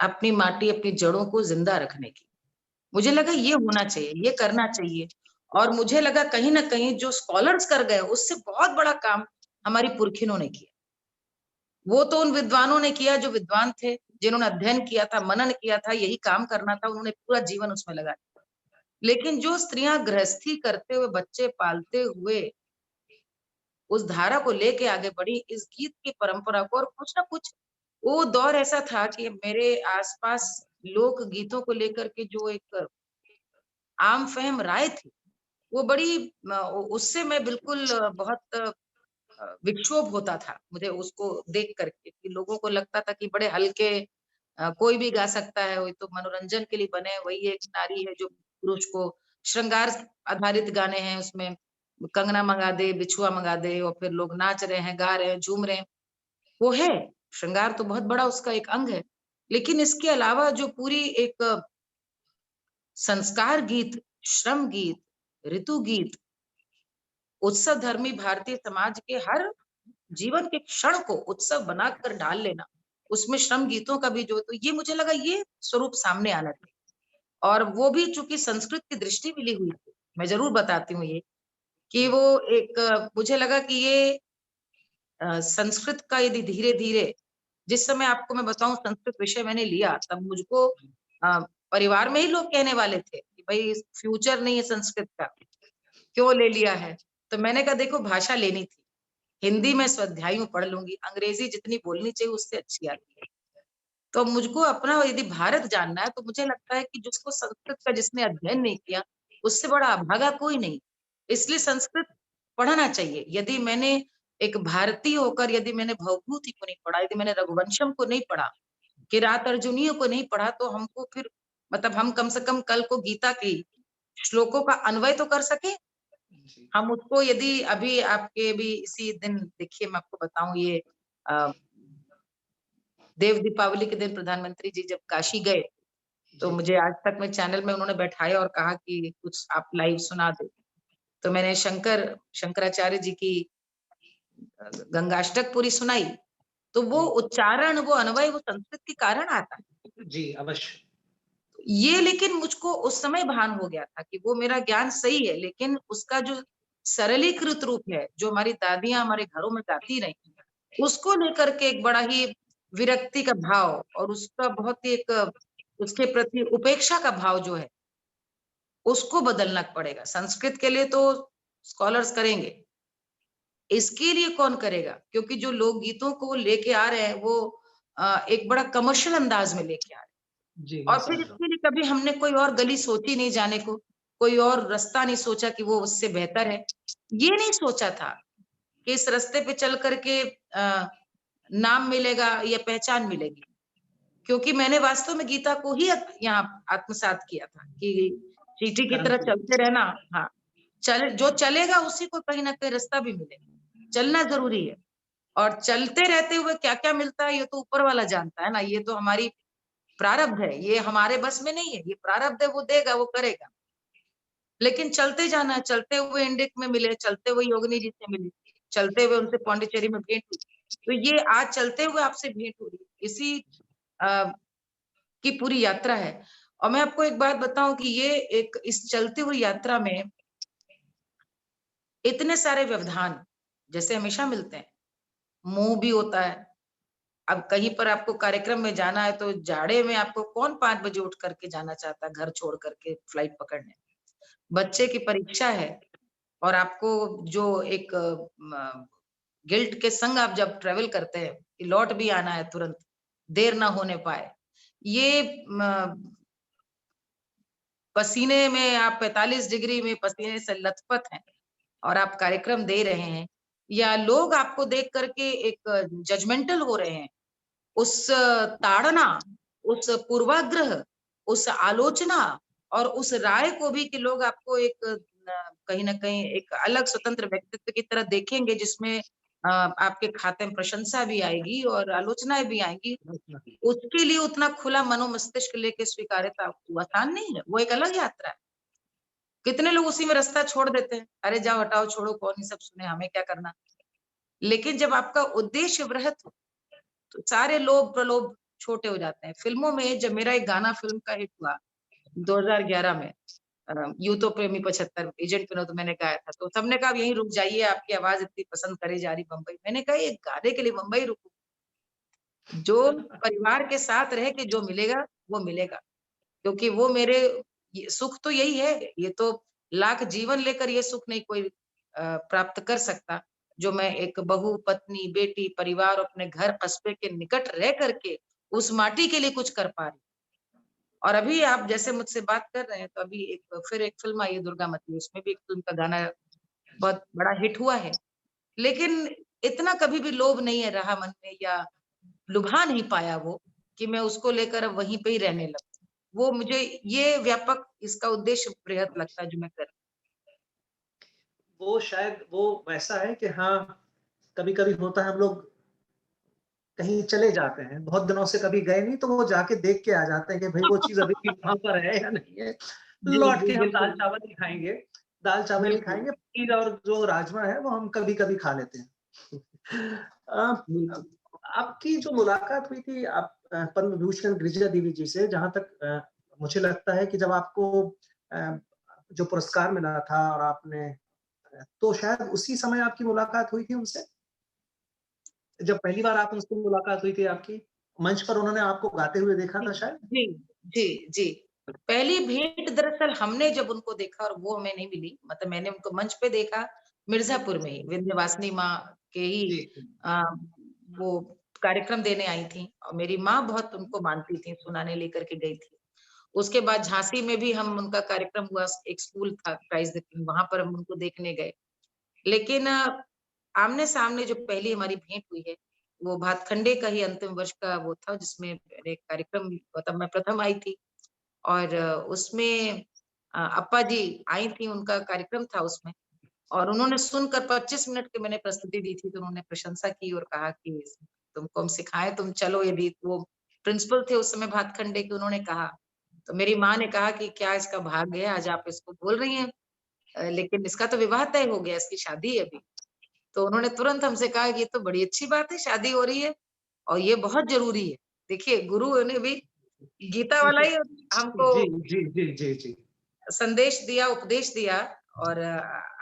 अपनी माटी, अपनी जड़ों को ज़िंदा रखने की। मुझे लगा ये होना चाहिए, ये करना चाहिए और मुझे लगा कहीं न कहीं जो स्कॉलर्स कर गए, उससे बहुत बड़ा काम हमारी पुरखिनों ने किया। वो तो उन विद्वानों ने किया जो विद्वान थे, जिन्होंने अध्ययन किया था, मनन किया था, यही काम करना था, उन्होंने पूरा जीवन उसमें लगा दिया। लेकिन जो स्त्रियाँ गृहस्थी करते हुए, बच्चे पालते हुए उस धारा को लेके आगे बढ़ी, इस गीत की परंपरा को और कुछ न कुछ वो दौर ऐसा था कि मेरे आस-पास लोक गीतों को लेकर के जो एक आम-फ़हम राय थी, वो बड़ी उससे मैं बिल्कुल बहुत विक्षोभ होता था, मुझे उसको देख कर के कि लोगों को लगता था कि बड़े हल्के कोई भी गा सकता है, वही तो मनोरंजन के लिए बने हैं, वही एक नारी है जो पुरुष को श्रृंगार आधारित गाने हैं उसमें, कंगना मंगा दे, बिछुआ मंगा दे और फिर लोग नाच रहे हैं, गा रहे हैं, झूम रहे हैं, वो है, श्रृंगार तो बहुत बड़ा उसका एक अंग है। लेकिन इसके अलावा जो पूरी एक संस्कार गीत, श्रम गीत, ऋतु गीत, उत्सव धर्मी भारतीय समाज के हर जीवन के क्षण को उत्सव बनाकर ढाल लेना, उसमें श्रम गीतों का भी जो तो ये मुझे लगा ये स्वरूप सामने आना चाहिए और वो भी चूँकि संस्कृत की दृष्टि मिली हुई थी, मैं ज़रूर बताती हूँ ये, कि जी, वो एक मुझे लगा कि ये संस्कृत का यदि धीरे-धीरे जिस समय आपको मैं बताऊँ संस्कृत विषय मैंने लिया, तब मुझको अ, परिवार में ही लोग कहने वाले थे कि भई फ्यूचर नहीं है संस्कृत का, क्यों ले लिया है? तो मैंने कहा देखो भाषा लेनी थी। हिंदी मैं स्वाध्यायी में पढ़ लूँगी, अंग्रेज़ी जितनी बोलनी चाहिए उससे अच्छी आती है। तो मुझको अपना यदि भारत जानना है तो मुझे लगता है कि जिसको संस्कृत का जिसने अध्ययन नहीं किया, उससे बड़ा अभागा कोई नहीं। इसलिए संस्कृत पढ़ना चाहिए। यदि मैंने एक भारतीय होकर यदि मैंने भवभूति को नहीं पढ़ा, यदि मैंने रघुवंशम को नहीं पढ़ा, किरात अर्जुनीय को नहीं पढ़ा तो हमको फिर मतलब हम कम से कम कल को गीता की श्लोकों का अन्वय तो कर सकें। जी, हम उसको यदि अभी आपके भी इसी दिन देखिए मैं आपको बताऊँ ये अ, देव दीपावली के दिन प्रधानमंत्री जी जब काशी गए, तो जी। मुझे आज तक में चैनल में उन्होंने बैठाया और कहा कि कुछ आप लाइव सुना दो। तो मैंने शंकराचार्य जी की गंगाष्टक पूरी सुनाई, तो वो जी, उच्चारण, वो अन्वय, वो संस्कृत के कारण आता है। जी, अवश्य। ये लेकिन मुझको उस समय भान हो गया था कि वो मेरा ज्ञान सही है, लेकिन उसका जो सरलीकृत रूप है, जो हमारी दादियाँ हमारे घरों में गाती रही, उसको लेकर के एक बड़ा ही विरक्ति का भाव और उसका बहुत ही एक उसके प्रति उपेक्षा का भाव जो है, उसको बदलना पड़ेगा। संस्कृत के लिए तो स्कॉलर्स करेंगे, इसके लिए कौन करेगा? क्योंकि जो लोकगीतों को लेके आ रहे हैं, वो एक बड़ा कमर्शियल अंदाज में लेके आ रहे जी, हैं मैं और फिर समझ रहा हूँ। इसके लिए कभी हमने कोई और गली सोची नहीं जाने को, कोई और रास्ता नहीं सोचा कि वो उससे बेहतर है। ये नहीं सोचा था कि इस रास्ते पे चल कर के नाम मिलेगा या पहचान मिलेगी। क्योंकि मैंने वास्तव में गीता को ही यहाँ आत्मसात किया था कि चींटी की तरह क्रांति। चलते रहना। हाँ, जो चलेगा उसी को कहीं न कहीं रास्ता भी मिलेगा। चलना ज़रूरी है और चलते रहते हुए क्या-क्या मिलता है ये तो ऊपर वाला जानता है ना, ये तो हमारी प्रारब्ध है, ये हमारे बस में नहीं है, ये प्रारब्ध है वो देगा, वो करेगा। लेकिन चलते जाना है, चलते हुए इंडिक में मिले, चलते हुए योगिनी जी से मिले, चलते हुए उनसे पौंडीचेरी में भेंट हुई। तो ये आज चलते हुए आपसे भेंट हो रही है, इसी अ, की पूरी यात्रा है। और मैं आपको एक बात बताऊँ कि ये एक इस चलती हुई यात्रा में इतने सारे व्यवधान जैसे हमेशा मिलते हैं, मोह भी होता है। अब कहीं पर आपको कार्यक्रम में जाना है तो जाड़े में आपको कौन 5 बजे उठ करके जाना चाहता है घर छोड़ करके फ्लाइट पकड़ने। बच्चे की परीक्षा है और आपको जो एक गिल्ट के संग आप जब ट्रैवल करते हैं कि लौट भी आना है तुरंत, देर ना होने पाए। ये पसीने में आप 45 डिग्री में पसीने से लथपथ हैं और आप कार्यक्रम दे रहे हैं या लोग आपको देख करके एक जजमेंटल हो रहे हैं। उस ताड़ना, उस पूर्वाग्रह, उस आलोचना और उस राय को भी कि लोग आपको एक कहीं न कहीं एक अलग स्वतंत्र व्यक्तित्व की तरह देखेंगे जिसमें आपके खाते में प्रशंसा भी आएगी और आलोचनाएँ भी आएँगी। उसके लिए उतना खुला मनोमस्तिष्क लेके स्वीकार्यता वो आसान नहीं है, वो एक अलग यात्रा है। कितने लोग उसी में रास्ता छोड़ देते हैं, अरे जाओ हटाओ छोड़ो कौन ये सब सुने हमें क्या करना। लेकिन जब आपका उद्देश्य वृहत हो, तो सारे लोभ प्रलोभ छोटे हो जाते हैं। फ़िल्मों में जब मेरा एक गाना फ़िल्म का हिट हुआ 2011 में यूँ तो प्रेमी 75 एजेंट विनोद मैंने गाया था, तो सबने कहा अब यहीं रुक जाइए आपकी आवाज़ इतनी पसंद करे जा रही बम्बई। मैंने कहा ये गाने के लिए मुंबई रुकूँ, जो परिवार के साथ रह के जो मिलेगा, वो मिलेगा। क्योंकि वो मेरे ये सुख तो यही है, ये तो लाख जीवन लेकर ये सुख नहीं कोई प्राप्त कर सकता, जो मैं एक बहू, पत्नी, बेटी, परिवार और अपने घर कस्बे के निकट रह करके उस माटी के लिए कुछ कर पा रही। और अभी आप जैसे मुझसे बात कर रहे हैं, तो अभी एक फिर एक फ़िल्म आई है दुर्गावती, उसमें भी एक फ़िल्म का गाना बहुत बड़ा हिट हुआ है। लेकिन इतना कभी भी लोभ नहीं है रहा मन में या लुभा नहीं पाया वो, कि मैं उसको लेकर अब वहीं पे ही रहने लगूँ। वो मुझे ये व्यापक इसका उद्देश्य बृहत लगता है जो मैं कर वो शायद वो वैसा है कि हाँ, कभी-कभी होता है हम लोग कहीं चले जाते हैं, बहुत दिनों से कभी गए नहीं तो वो जाके देख के आ जाते हैं कि भई वो चीज़ अभी भी वहाँ पर है या नहीं है। जी, लौट जी, के हम बिल्कुल, दाल-चावल ही खाएँगे, दाल-चावल ही बिल्कुल, खाएँगे, पनीर और जो राजमा है वो हम कभी-कभी खा लेते हैं। अ, बिल्कुल। आपकी जो मुलाकात हुई थी पद्म विभूषण गिरिजा देवी जी से जहाँ तक मुझे लगता है कि जब आपको अ, जो पुरस्कार मिला था और आपने तो शायद उसी समय आपकी मुलाकात हुई थी उनसे? जब पहली बार आप उनसे मुलाकात हुई थी आपकी, मंच पर उन्होंने आपको गाते हुए देखा जी, था शायद? जी, जी, जी। पहली भेंट दरअसल हमने जब उनको देखा और वो हमें नहीं मिली, मतलब मैंने उनको मंच पे देखा मिर्ज़ापुर में ही, विंध्यवासिनी माँ के ही जी, अ, वो कार्यक्रम देने आई थीं और मेरी माँ बहुत उनको मानती थीं, सुनाने लेकर के गई थी। उसके बाद झांसी में भी हम उनका कार्यक्रम हुआ, एक स्कूल था प्राइज़ वहाँ पर हम उनको देखने गए। लेकिन आमने-सामने जो पहली हमारी भेंट हुई है, वो भातखंडे का ही अंतिम वर्ष का वो था जिसमें मेरे कार्यक्रम मतलब मैं प्रथम आई थी और उसमें अप्पा जी आई थी, उनका कार्यक्रम था उसमें और उन्होंने सुनकर 25 मिनट की मैंने प्रस्तुति दी थी, तो उन्होंने प्रशंसा की और कहा कि तुमको हम सिखाएँ, तुम चलो यदि वो प्रिंसिपल थे उस समय भातखंडे के, उन्होंने कहा। तो मेरी माँ ने कहा कि क्या इसका भाग्य है, आज आप इसको बोल रही हैं लेकिन इसका तो विवाह तय हो गया, इसकी शादी है अभी। तो उन्होंने तुरंत हमसे कहा कि ये तो बड़ी अच्छी बात है, शादी हो रही है और ये बहुत ज़रूरी है। देखिए गुरु ने भी गीता वाला ही हमको जी, जी, जी, जी, जी। संदेश दिया, उपदेश दिया और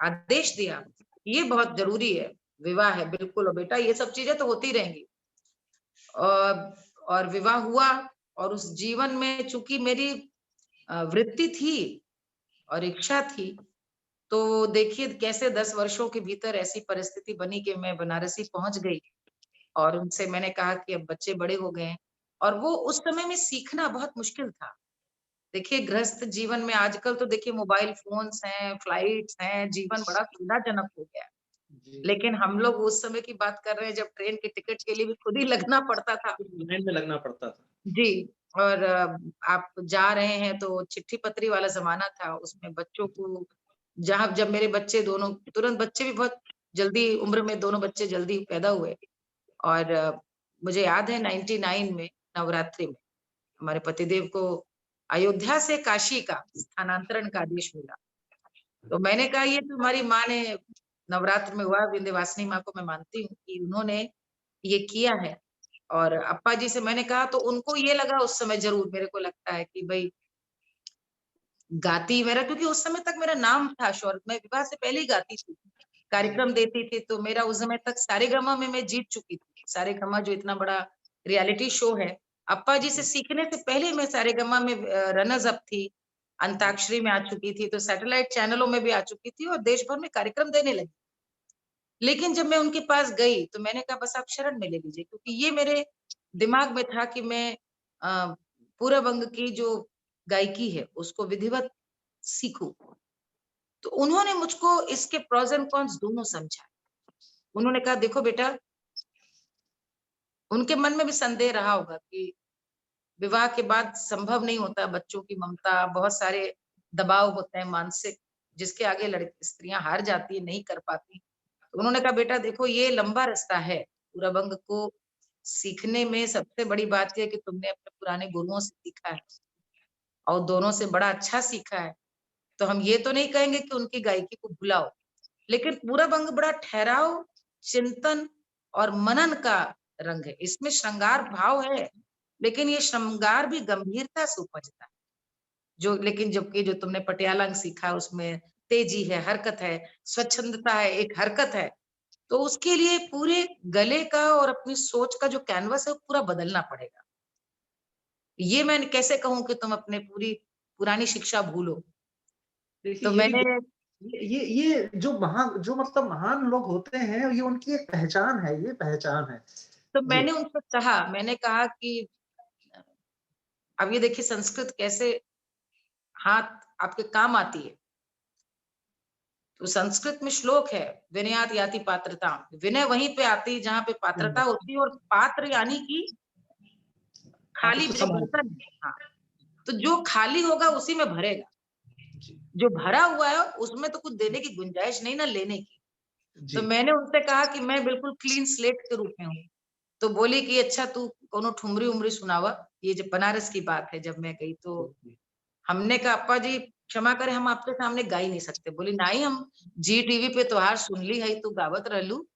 आदेश दिया। ये बहुत ज़रूरी है, विवाह है बिल्कुल और बेटा ये सब चीज़ें तो होती रहेंगी। और विवाह हुआ और उस जीवन में चूँकि मेरी वृत्ति थी और इच्छा थी, तो देखिए कैसे 10 वर्षों के भीतर ऐसी परिस्थिति बनी कि मैं बनारसी पहुँच गई और उनसे मैंने कहा कि अब बच्चे बड़े हो गए हैं और वो उस समय में सीखना बहुत मुश्किल था। देखिए गृहस्थ जीवन में आजकल तो देखिए मोबाइल फ़ोन्स हैं, फ्लाइट्स हैं, जीवन बड़ा सुविधाजनक हो गया है। जी, लेकिन हम लोग उस समय की बात कर रहे हैं जब ट्रेन के टिकट के लिए भी खुद ही लगना पड़ता था। लाइन में लगना पड़ता था। जी, और आप जा रहे हैं तो चिट्ठी-पत्री वाला ज़माना था, उसमें बच्चों को जहाँ जब मेरे बच्चे दोनों तुरंत बच्चे भी बहुत जल्दी उम्र में दोनों बच्चे जल्दी पैदा हुए और मुझे याद है 99 में नवरात्रि में हमारे पतिदेव को अयोध्या से काशी का स्थानांतरण का आदेश मिला। तो मैंने कहा ये तो हमारी माँ ने नवरात्र में हुआ, विंध्यवासिनी माँ को मैं मानती हूँ कि उन्होंने ये किया है। और अप्पा जी से मैंने कहा तो उनको ये लगा उस समय ज़रूर मेरे को लगता है कि भई गाती मेरा क्योंकि उस समय तक मेरा नाम था शौहरत मैं विवाह से पहले ही गाती थी। जी, कार्यक्रम देती थी तो मेरा उस समय तक सारेगामा में मैं जीत चुकी थी। सारेगामा जो इतना बड़ा रियलिटी शो है, अप्पा जी से जी, सीखने से पहले मैं सारेगामा में रनर्स अप थी, जी, अंताक्षरी में आ चुकी थी, तो सैटेलाइट चैनलों में भी आ चुकी थी और देश भर में कार्यक्रम देने लगी। लेकिन जब मैं उनके पास गई तो मैंने कहा बस आप शरण में ले लीजिए क्योंकि ये मेरे दिमाग में था कि मैं पूरब अंग की जो गायकी है उसको विधिवत सीखूं। तो उन्होंने मुझको इसके प्रोस एंड कॉन्स दोनों समझाए। उन्होंने कहा देखो बेटा उनके मन में भी संदेह रहा होगा कि विवाह के बाद संभव नहीं होता बच्चों की ममता, बहुत सारे दबाव होते हैं मानसिक, जिसके आगे लड़की स्त्रियाँ हार जाती हैं, नहीं कर पाती। तो उन्होंने कहा बेटा देखो ये लंबा रास्ता है, पूरा अंग को सीखने में सबसे बड़ी बात ये है कि तुमने अपने पुराने गुरुओं से सीखा है और दोनों से बड़ा अच्छा सीखा है। तो हम ये तो नहीं कहेंगे कि उनकी गायकी को भुलाओ, लेकिन पूरा अंग बड़ा ठहराव, चिंतन और मनन का रंग है। इसमें श्रृंगार भाव है, लेकिन ये श्रृंगार भी गंभीरता से उपजता है। जो लेकिन जबकि जो तुमने पटियाला अंग सीखा उसमें तेजी है, हरकत है, स्वच्छंदता है, एक हरकत है। तो उसके लिए पूरे गले का और अपनी सोच का जो कैनवस है वो पूरा बदलना पड़ेगा। ये मैं कैसे कहूँ कि तुम अपने पूरी पुरानी शिक्षा भूलो। देखिए तो ये भी मैंने ये जो मतलब महान लोग होते हैं, ये उनकी एक पहचान है, ये पहचान है। तो जी, मैंने उनसे कहा, मैंने कहा कि अब ये देखिए संस्कृत कैसे हाथ आपके काम आती है। तो संस्कृत में श्लोक है, विनयात याति पात्रता। विनय वहीं पे आती है जहाँ पे पात्रता होती है और पात्र यानी कि पात्र खाली को जो सँभालना। बर्तन है हाँ, तो जो खाली होगा उसी में भरेगा। जी, जो भरा हुआ है उसमें तो कुछ देने की गुंजाइश नहीं ना लेने की। तो जी, मैंने उनसे कहा कि मैं बिल्कुल क्लीन स्लेट के रूप में हूँ। तो बोली कि अच्छा तू कोनो ठुमरी-उमरी सुनावा। ये जब बनारस की बात है जब मैं गई तो जी, हमने कहा अप्पा जी क्षमा करें हम आपके सामने गा ही नहीं सकते। बोली नहीं हम जी टीवी पे तोहार सुनली हई तू गावत रहलू।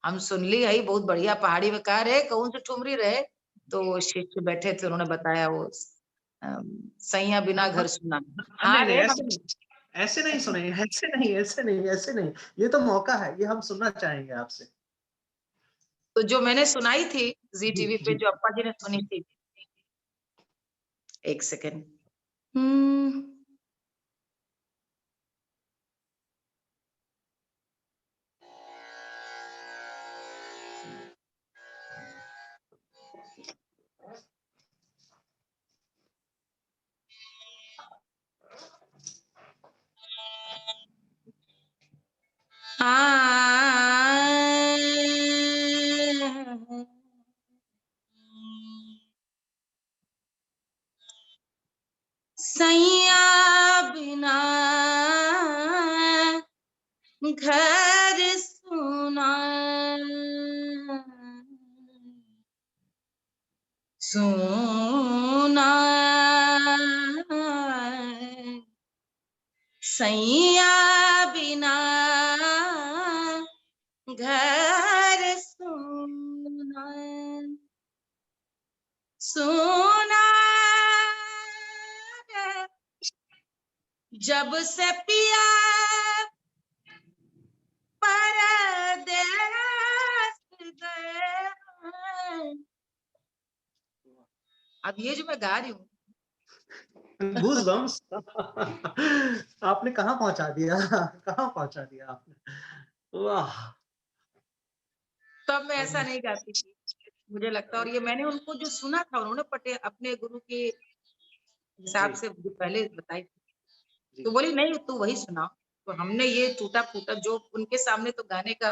हम सुनली हई बहुत बढ़िया पहाड़ी में कहा रे कौन सी ठुमरी रहे? तो शिष्य बैठे थे उन्होंने बताया वो सैया बिना हाँ, घर सुना। नहीं, हाँ नहीं, रे ऐसे हम नहीं ऐसे नहीं सुनेंगे, ऐसे नहीं, ऐसे नहीं, ऐसे नहीं। ये तो मौका है, ये हम सुनना चाहेंगे आपसे। तो जो मैंने सुनाई थी जी जी, टीवी पे जी। जो अप्पा जी ने सुनी थी 1 सेकंड। हुँ। सैया बिना घर सुना सुना सैया बिना घर सुना सुना जब से पिया परदेस गए हैं। अब ये जो मैं गा रही हूँ, गूज़बम्प्स आपने कहाँ पहुँचा दिया? कहाँ पहुँचा दिया आपने? वाह! तब मैं ऐसा नहीं गाती थी, मुझे लगता। और ये मैंने उनको जो सुना था, उन्होंने पटे अपने गुरु के हिसाब जी, से जो पहले बताई थी, जी, तो बोली नहीं तू वही सुना। तो हमने ये टूटा-फूटा जो उनके सामने तो गाने का,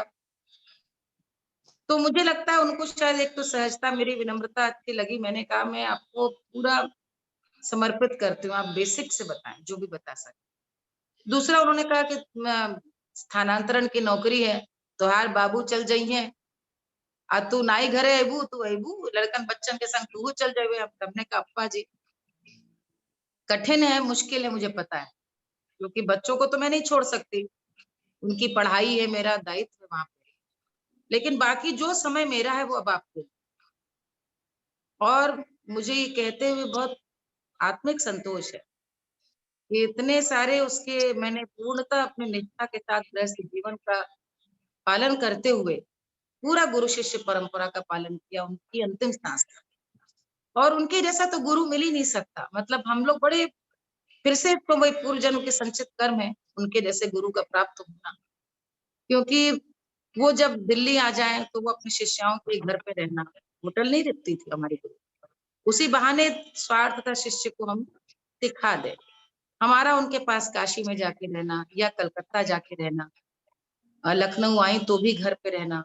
तो मुझे लगता है उनको शायद एक तो सहजता, मेरी विनम्रता अच्छी लगी। मैंने कहा मैं आपको पूरा समर्पित करती हूँ, आप बेसिक से बताएँ, जो भी बता सकें। दूसरा उन्होंने कहा कि स्थानांतरण की नौकरी है, तोहार बाबू चल जइहें, तू नाई घरे अइबू, तू अइबू, लड़कन बच्चन के संग तूहू चल जइबे। अब हमने कहा अप्पा जी, कठिन है, मुश्किल है, मुझे पता है, क्योंकि बच्चों को तो मैं नहीं छोड़ सकती, उनकी पढ़ाई है, मेरा दायित्व है वहाँ पे। लेकिन बाकी जो समय मेरा है वो अब आपको। और मुझे ये कहते हुए बहुत आत्मिक संतोष है कि इतने सारे उसके मैंने पूर्णतः अपनी निष्ठा के साथ गृहस्थ जीवन का पालन करते हुए पूरा गुरु शिष्य परंपरा का पालन किया, उनकी अंतिम सांस तक। और उनके जैसा तो गुरु मिल ही नहीं सकता। मतलब हम लोग बड़े, फिर से तो वही पूर्व जन्म के संचित कर्म है, उनके जैसे गुरु का प्राप्त होना। क्योंकि वो जब दिल्ली आ जाए तो वो अपने शिष्याओं के घर पे रहना, होटल नहीं रहती थी हमारी गुरु। उसी बहाने स्वार्थतः शिष्य को हम सिखा दे। हमारा उनके पास काशी में जाके रहना या कलकत्ता जाके रहना, लखनऊ आई तो भी घर पे रहना।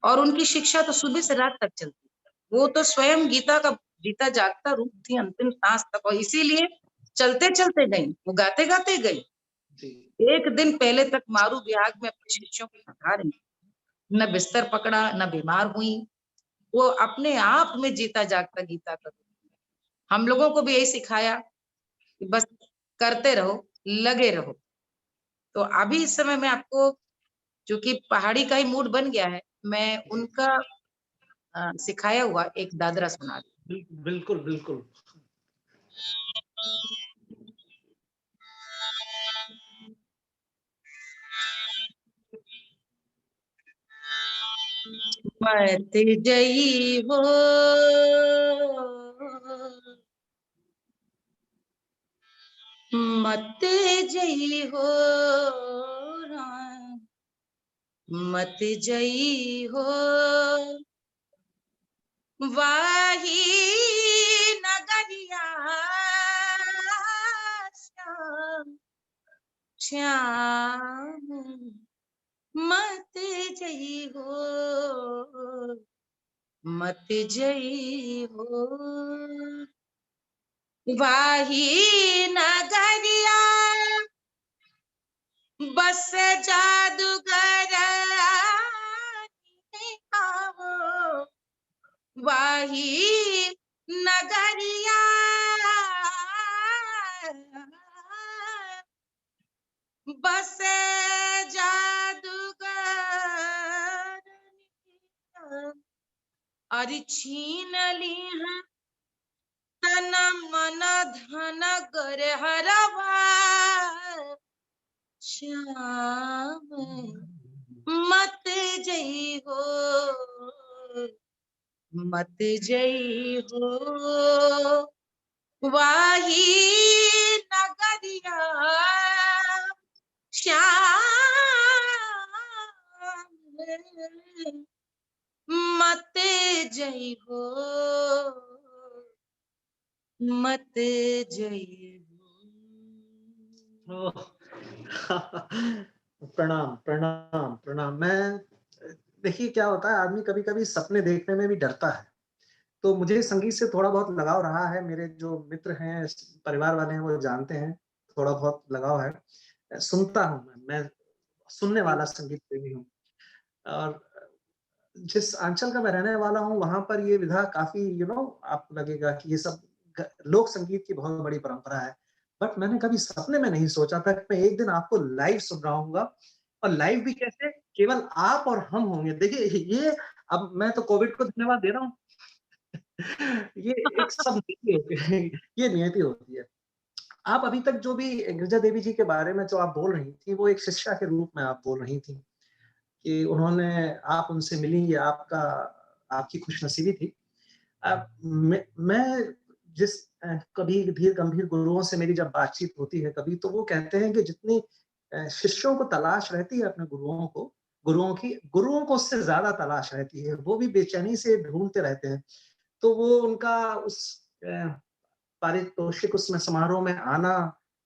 और उनकी शिक्षा तो सुबह से रात तक चलती। वो तो स्वयं गीता का जीता जागता रूप थी अंतिम सांस तक, और इसीलिए चलते-चलते गईं, वो गाते-गाते गईं। जी। एक दिन पहले तक मारू विहाग में अपने शिष्यों को सिखा रही, न बिस्तर पकड़ा, न बीमार हुई। वो अपने आप में जीता जागता गीता का रूप। हम लोगों को भी यही सिखाया कि बस करते रहो, लगे रहो। तो अभी इस समय मैं आपको, चूँकि पहाड़ी का ही मूड बन गया है, मैं जी, उनका सिखाया हुआ एक दादरा सुना रही बिल्कुल, बिल्कुल। हूँ। मत जई हो, मत जई हो राम, मत जई हो, वाही नगरिया श्याम, श्याम मत जई हो, मत जई हो, वाही नगरिया बस जादूगर आओ, वाही नगरिया बस जादूगर अरे छीन ली है तन मन धन गर हरवा श्याम, मत जई हो, मत जई हो, वाही नगरिया श्याम, मत जई हो, मत जई हो। ओह! प्रणाम, प्रणाम, प्रणाम। देखिए क्या होता है आदमी कभी-कभी सपने देखने में भी डरता है। तो मुझे संगीत से थोड़ा बहुत लगाव रहा है, मेरे जो मित्र हैं, परिवार वाले हैं वो जानते हैं, थोड़ा बहुत लगाव है। सुनता हूँ मैं सुनने वाला संगीत प्रेमी हूँ और जिस अंचल का मैं रहने वाला हूँ, वहाँ पर ये विधा काफ़ी आपको लगेगा कि ये सब ग लोक संगीत की बहुत बड़ी परंपरा है। बट मैंने कभी सपने में नहीं सोचा था कि मैं एक दिन आपको लाइव सुन रहा हूँगा और लाइव भी कैसे? केवल आप और हम होंगे। देखिए ये अब मैं तो कोविड को धन्यवाद दे रहा हूँ। ये एक सब नियति होती है, ये नियति होती है। आप अभी तक जो भी गिरिजा देवी जी के बारे में जो आप बोल रही थी, वो एक शिष्या के रूप में आप बोल रही थी कि उन्होंने आप उनसे मिली, ये आपकी खुशनसीबी थी। मैं जिस कभी भी गंभीर गुरुओं से मेरी जब बातचीत होती है कभी, तो वो कहते हैं कि जितनी शिष्यों को तलाश रहती है अपने गुरुओं को उससे ज़्यादा तलाश रहती है। वो भी बेचैनी से ढूँढते रहते हैं। तो वो उनका उस पारितोषिक उसमें समारोह में आना,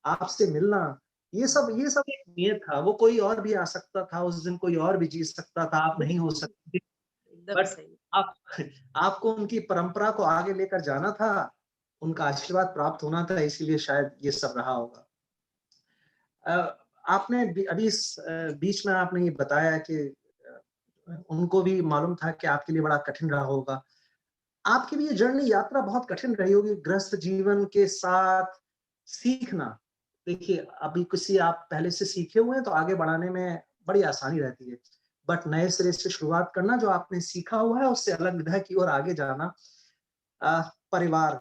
आपसे मिलना, ये सब एक नियत था। वो कोई और भी आ सकता था, उस दिन कोई और भी जी सकता था, आप नहीं हो बिल्कुल, सकती थी। एकदम बट सही। आप आपको उनकी परंपरा को आगे लेकर जाना था, उनका आशीर्वाद प्राप्त होना था, इसीलिए शायद ये सब रहा होगा। आपने अभी इस बीच में आपने ये बताया कि उनको भी मालूम था कि आपके लिए बड़ा कठिन रहा होगा। आपकी भी ये जर्नी यात्रा बहुत कठिन रही होगी गृहस्थ जीवन के साथ सीखना। देखिए, अभी किसी आप पहले से सीखे हुए हैं तो आगे बढ़ाने में बड़ी आसानी रहती है। बट नए सिरे से शुरुआत करना जो आपने सीखा हुआ है उससे अलग विधा की ओर आगे जाना अ, परिवार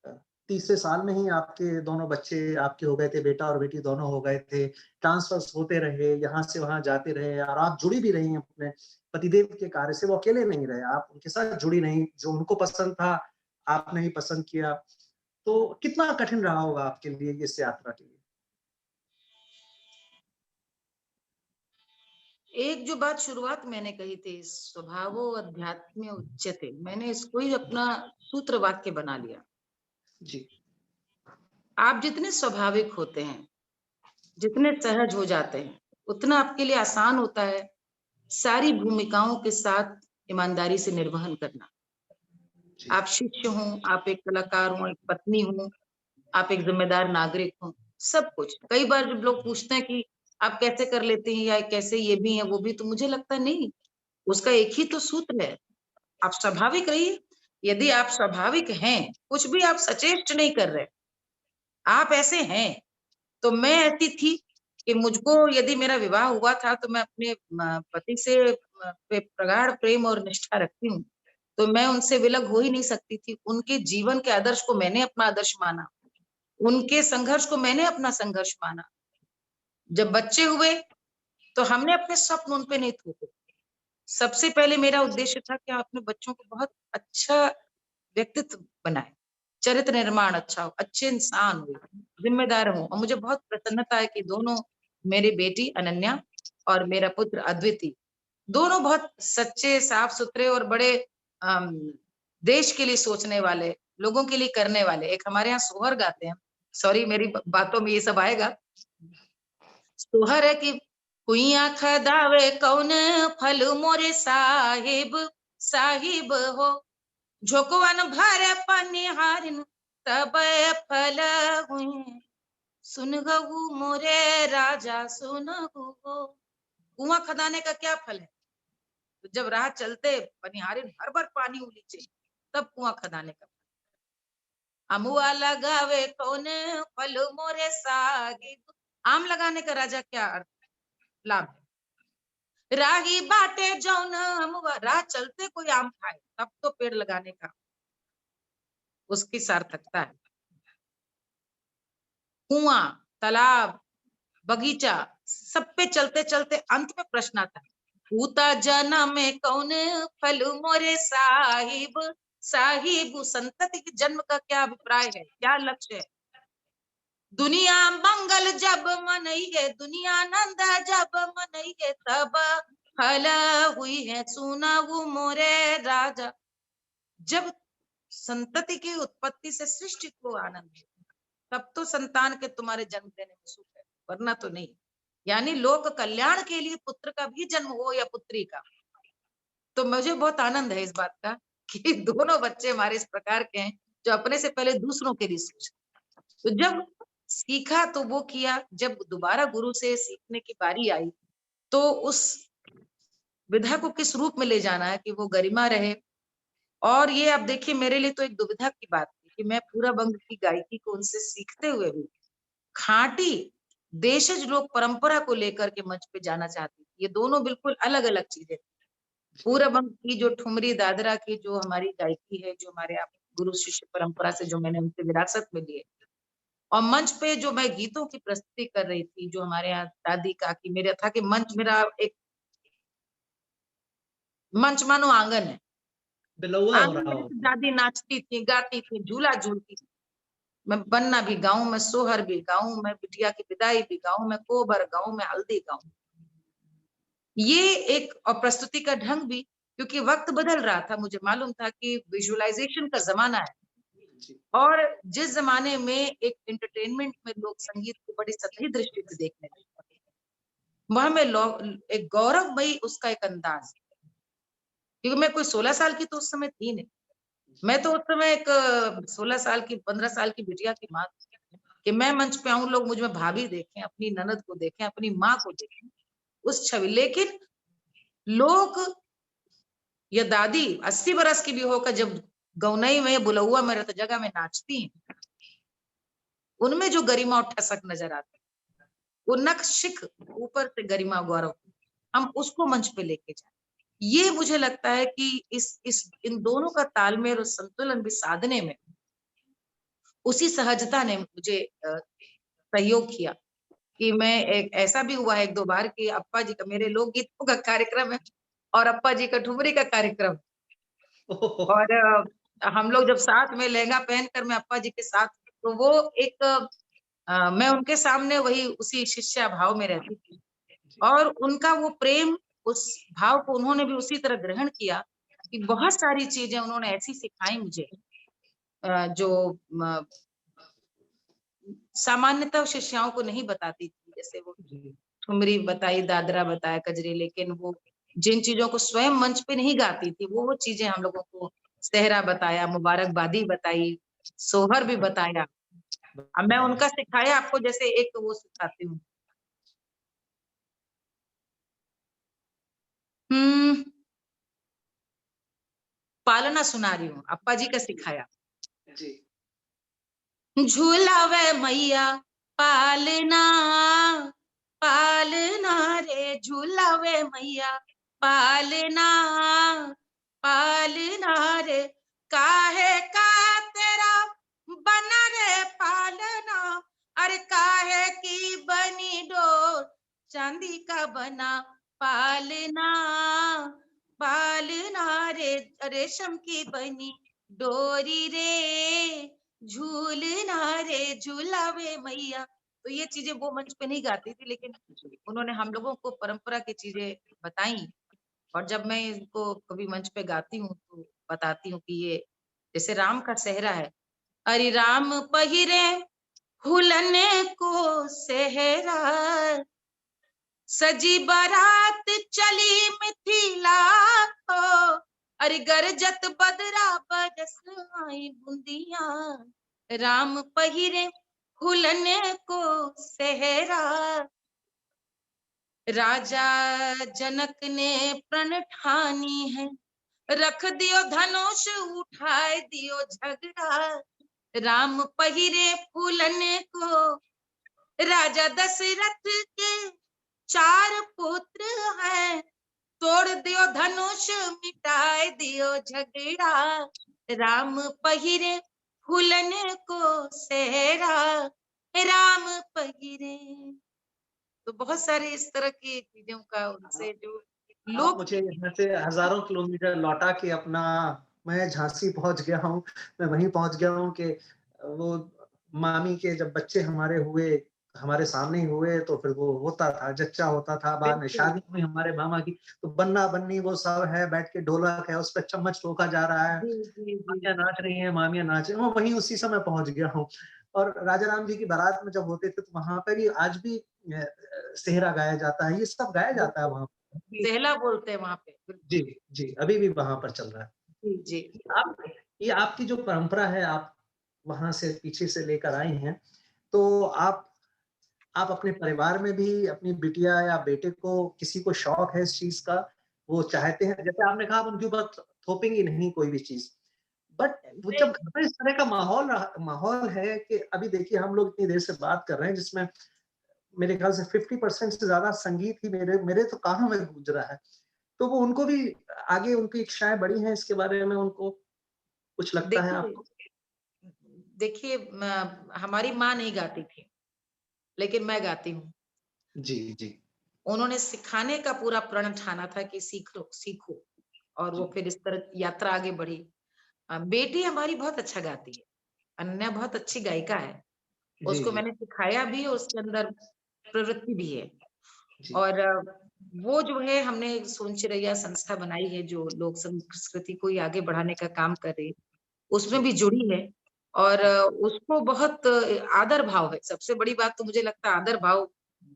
अ, तीसरे साल में ही आपके दोनों बच्चे आपके हो गए थे, बेटा और बेटी दोनों हो गए थे। ट्रांसफर्स होते रहे, यहाँ से वहाँ जाते रहे और आप जुड़ी भी रही हैं अपने पतिदेव के कार्य से, वो अकेले नहीं रहे, आप उनके साथ जुड़ी रहीं, जो उनको पसंद था, आपने ही पसंद किया। तो कितना कठिन रहा होगा आपके लिए इस यात्रा के लिए? एक जो बात शुरुआत मैंने कही थी, स्वभावो अध्यात्म उच्यते, मैंने इसको ही अपना सूत्र वाक्य बना लिया। जी, आप जितने स्वाभाविक होते हैं, जितने सहज हो जाते हैं, उतना आपके लिए आसान होता है सारी भूमिकाओं के साथ ईमानदारी से निर्वहन करना। जी, आप शिष्य हों, आप एक कलाकार हों, एक पत्नी हों, आप एक ज़िम्मेदार नागरिक हों, सब कुछ। कई बार जब लोग पूछते हैं कि आप कैसे कर लेते हैं या कैसे ये भी हैं, वो भी, तो मुझे लगता है नहीं, उसका एक ही तो सूत्र है, आप स्वाभाविक रहिए। यदि आप स्वाभाविक हैं, कुछ भी आप सचेष्ट नहीं कर रहे, आप ऐसे हैं, तो मैं ऐसी थी कि मुझको यदि मेरा विवाह हुआ था तो मैं अपने पति से पे प्रगाढ़ प्रेम और निष्ठा रखती हूँ, तो मैं उनसे विलग हो ही नहीं सकती थी। उनके जीवन के आदर्श को मैंने अपना आदर्श माना, उनके संघर्ष को मैंने अपना संघर्ष माना। जब बच्चे हुए, तो हमने अपने स्वप्न उन पे नहीं थोपे। सबसे पहले मेरा उद्देश्य था कि आप अपने बच्चों को बहुत अच्छा व्यक्तित्व बनाएँ, चरित्र निर्माण अच्छा हो, अच्छे इंसान हो, ज़िम्मेदार हों, और मुझे बहुत प्रसन्नता है कि दोनों, मेरी बेटी अनन्या और मेरा पुत्र अद्वितीय, दोनों बहुत सच्चे, साफ-सुथरे और बड़े अम, देश के लिए सोचने वाले, लोगों के लिए करने वाले। एक हमारे यहाँ सोहर गाते हैं, सॉरी मेरी ब बातों में ये सब आएगा। सोहर है कि कुइयाँ खदावे कौन फल मोरे साहिब, साहिब हो, झोकवन भरे पनिहारिन तब फल हुई, सुन गऊ मोरे राजा सुन गो। कुआं खदाने का क्या फल है? तो जब राह चलते पनिहारिन भर भर पानी उलीचे, तब कुआं खदाने का फल। अमुआ लगावे कौन फल मोरे साहिब, आम लगाने का राजा क्या अर्थ लाभ है? राही बाटे जौन अमुआ, राह चलते कोई आम खाए, तब तो पेड़ लगाने का उसकी सार्थकता है। कुआं, तालाब, बगीचा, सब पे चलते-चलते अंत में प्रश्न आता है, पूता जन्म में कौन फल मोरे साहिब, साहिब संतति के जन्म का क्या अभिप्राय है, क्या लक्ष्य है? दुनिया मंगल जब मनइगे, दुनिया नंद जब मनइगे, तब फल हुई है सुनहु मोरे राजा। जब संतति की उत्पत्ति से सृष्टि को आनंद है, तब तो संतान के तुम्हारे जन्म देने में सुख है, वरना तो नहीं। यानी लोक कल्याण के लिए पुत्र का भी जन्म हो या पुत्री का, तो मुझे बहुत आनंद है इस बात का कि दोनों बच्चे हमारे इस प्रकार के हैं जो अपने से पहले दूसरों के लिए सोचते। तो जब सीखा तो वो किया, जब दोबारा गुरु से सीखने की बारी आई, तो उस विधा को किस रूप में ले जाना है कि वो गरिमा रहे। और ये आप देखिए, मेरे लिए तो एक दुविधा की बात थी कि मैं पूरा वंग की गायकी को उनसे सीखते हुए भी खाँटी देशज लोक परंपरा को लेकर के मंच पे जाना चाहती थी। ये दोनों बिल्कुल अलग-अलग चीज़ें। जी, पूरब अंग की जो ठुमरी दादरा की जो हमारी गायकी है, जो हमारे आप गुरु शिष्य परंपरा से जो मैंने उनसे विरासत में ली है, और मंच पे जो मैं गीतों की प्रस्तुति कर रही थी, जो हमारे यहाँ दादी काकी मेरा था कि मंच मेरा एक मंच मानो आंगन है। बिलौवा हो आंगन रहा में हो। दादी नाचती थी, गाती थी, झूला झूलती थी। मैं बन्ना भी गाऊँ, मैं सोहर भी गाऊँ, मैं बिटिया की विदाई भी गाऊँ, मैं कोबर गाऊँ, मैं हल्दी गाऊँ। ये एक और प्रस्तुति का ढंग भी, क्योंकि वक्त बदल रहा था, मुझे मालूम था कि विजुअलाइजेशन का ज़माना है जी, और जिस ज़माने में एक एंटरटेनमेंट में लोग संगीत को बड़ी सतही दृष्टि से देखने लगे, वह में लो एक गौरवमयी उसका एक अंदाज़, क्योंकि मैं कोई 16 साल की तो उस समय थी नहीं। मैं तो उस समय एक 16 साल की, 15 साल की बिटिया की माँ थी, कि मैं मंच पे आऊँ, लोग मुझ में भाभी देखें, अपनी ननद को देखें, अपनी माँ को देखें, उस छवि। लेकिन लोग या दादी 80 बरस की भी होकर जब गौनई में, बुलौआ में, रत जगह में नाचती हैं, उनमें जो गरिमा और ठसक नजर आती है, वो नख-शिख ऊपर से गरिमा गौरव, हम उसको मंच पे लेके जाएँ। ये मुझे लगता है कि इस इन दोनों का तालमेल और संतुलन भी साधने में उसी सहजता ने मुझे सहयोग किया कि मैं एक ऐसा भी हुआ है 1-2 बार कि अप्पा जी का, मेरे लोकगीतों का कार्यक्रम है और अप्पा जी का ठुमरी का कार्यक्रम, ओह! और हम लोग जब साथ में लहंगा पहनकर मैं अप्पा जी के साथ, तो वो एक मैं उनके सामने वही उसी शिष्या भाव में रहती थी जी, और उनका वो प्रेम, उस भाव को उन्होंने भी उसी तरह ग्रहण किया कि बहुत सारी चीजें उन्होंने ऐसी सिखाई मुझे, जो म सामान्यतः शिष्याओं को नहीं बताती थी। जैसे वो जी, ठुमरी बताई, दादरा बताया, कजरी, लेकिन वो जिन चीज़ों को स्वयं मंच पे नहीं गाती थी, वो चीज़ें हम लोगों को सेहरा बताया, मुबारकबादी बताई, सोहर भी बताया। अब मैं बताया। उनका सिखाया आपको जैसे एक वो सिखाती हूँ। हुँ, पालना सुना रही हूँ, अप्पा जी का जी, सिखाया। जी, झूलावे मैया पालना, पालना रे झूलावे मैया पालना, पालना रे काहे का तेरा बना रे पालना, अरे काहे की बनी डोर चांदी का बना, पालना, पालना रे रेशम की बनी डोरी रे झूलना रे झूलावे मैया। तो ये चीजें वो मंच पे नहीं गाती थी, लेकिन जी, उन्होंने हम लोगों को परंपरा की चीजें बताई और जब मैं इनको कभी मंच पे गाती हूँ तो बताती हूँ कि ये जैसे राम का सेहरा है, अरे राम पहिरे हुलने को सेहरा, सजी बारात चली मिथिला को, अरे गरजत बदरा बरस आई बूंदिया, राम पहिरे हुलने को सेहरा, राजा जनक ने प्रण ठानी है, रख दियो धनुष उठाए दियो झगड़ा, राम पहिरे फूलने को, राजा दशरथ के 4 पुत्र हैं, तोड़ दियो धनुष मिटाए दियो झगड़ा, राम पहिरे फूलने को सेहरा, राम पहिरे। तो बहुत सारे इस तरह की चीजों का उनसे जो आप लोक मुझे यहाँ से हज़ारों किलोमीटर लौटा के अपना मैं झांसी पहुँच गया हूँ। मैं वहीं पहुँच गया हूँ कि वो मामी के जब बच्चे हमारे हुए, हमारे सामने ही हुए तो फिर वो होता था, जच्चा होता था, बाद में बिल्कुल। शादी हुई हमारे मामा की, तो बन्ना-बन्नी वो सब है, बैठ के ढोलक है, उस पे चम्मच ठोका जा रहा है, जी, जी, जी, मामियाँ जी। नाच रही हैं, मामियाँ नाच रही हैं, मैं वहीं उसी समय पहुँच गया हूँ। और राजा राम जी की बारात में जब होते थे तो वहाँ पे भी आज भी सेहरा गाया जाता है, ये सब गाया जाता है बिल्कुल। वहाँ पे। सेहला बोलते हैं वहाँ पे। जी, बिल्कुल। जी, अभी भी वहाँ पर चल रहा है। जी, जी। आप ये आपकी जो परंपरा है, आप वहाँ से पीछे से लेकर आई हैं, तो आप अपने परिवार में भी अपनी बिटिया या बेटे को किसी को शौक है इस चीज़ का, वो चाहते हैं जैसे आपने कहा आप उनके ऊपर थोपेंगी नहीं कोई भी चीज़। बट वो मैं जब घर में इस तरह का माहौल है कि अभी देखिए हम लोग इतनी देर से बात कर रहे हैं जिसमें मेरे ख्याल से 50% से ज़्यादा संगीत ही मेरे मेरे तो कानों में गूँज रहा है। तो वो उनको भी आगे उनकी इच्छाएँ बड़ी हैं इसके बारे में उनको कुछ लगता है देखिए, आपको? देखिए हमारी माँ नहीं गाती थी, लेकिन मैं गाती हूँ। जी, जी, उन्होंने सिखाने का पूरा प्रण ठाना था कि सीखो और वो जी, फिर इस तरह यात्रा आगे बढ़ी। बेटी हमारी बहुत अच्छा गाती है, अनन्या बहुत अच्छी गायिका है। जी, उसको जी, मैंने सिखाया भी है, उसके अंदर प्रवृत्ति भी है। जी, और वो जो है हमने सोन चिरैया संस्था बनाई है जो लोक संस्कृति को ही आगे बढ़ाने का काम कर रही है, उसमें जी, भी जुड़ी है और जी, उसको बहुत आदर भाव है। सबसे बड़ी बात तो मुझे लगता है आदर भाव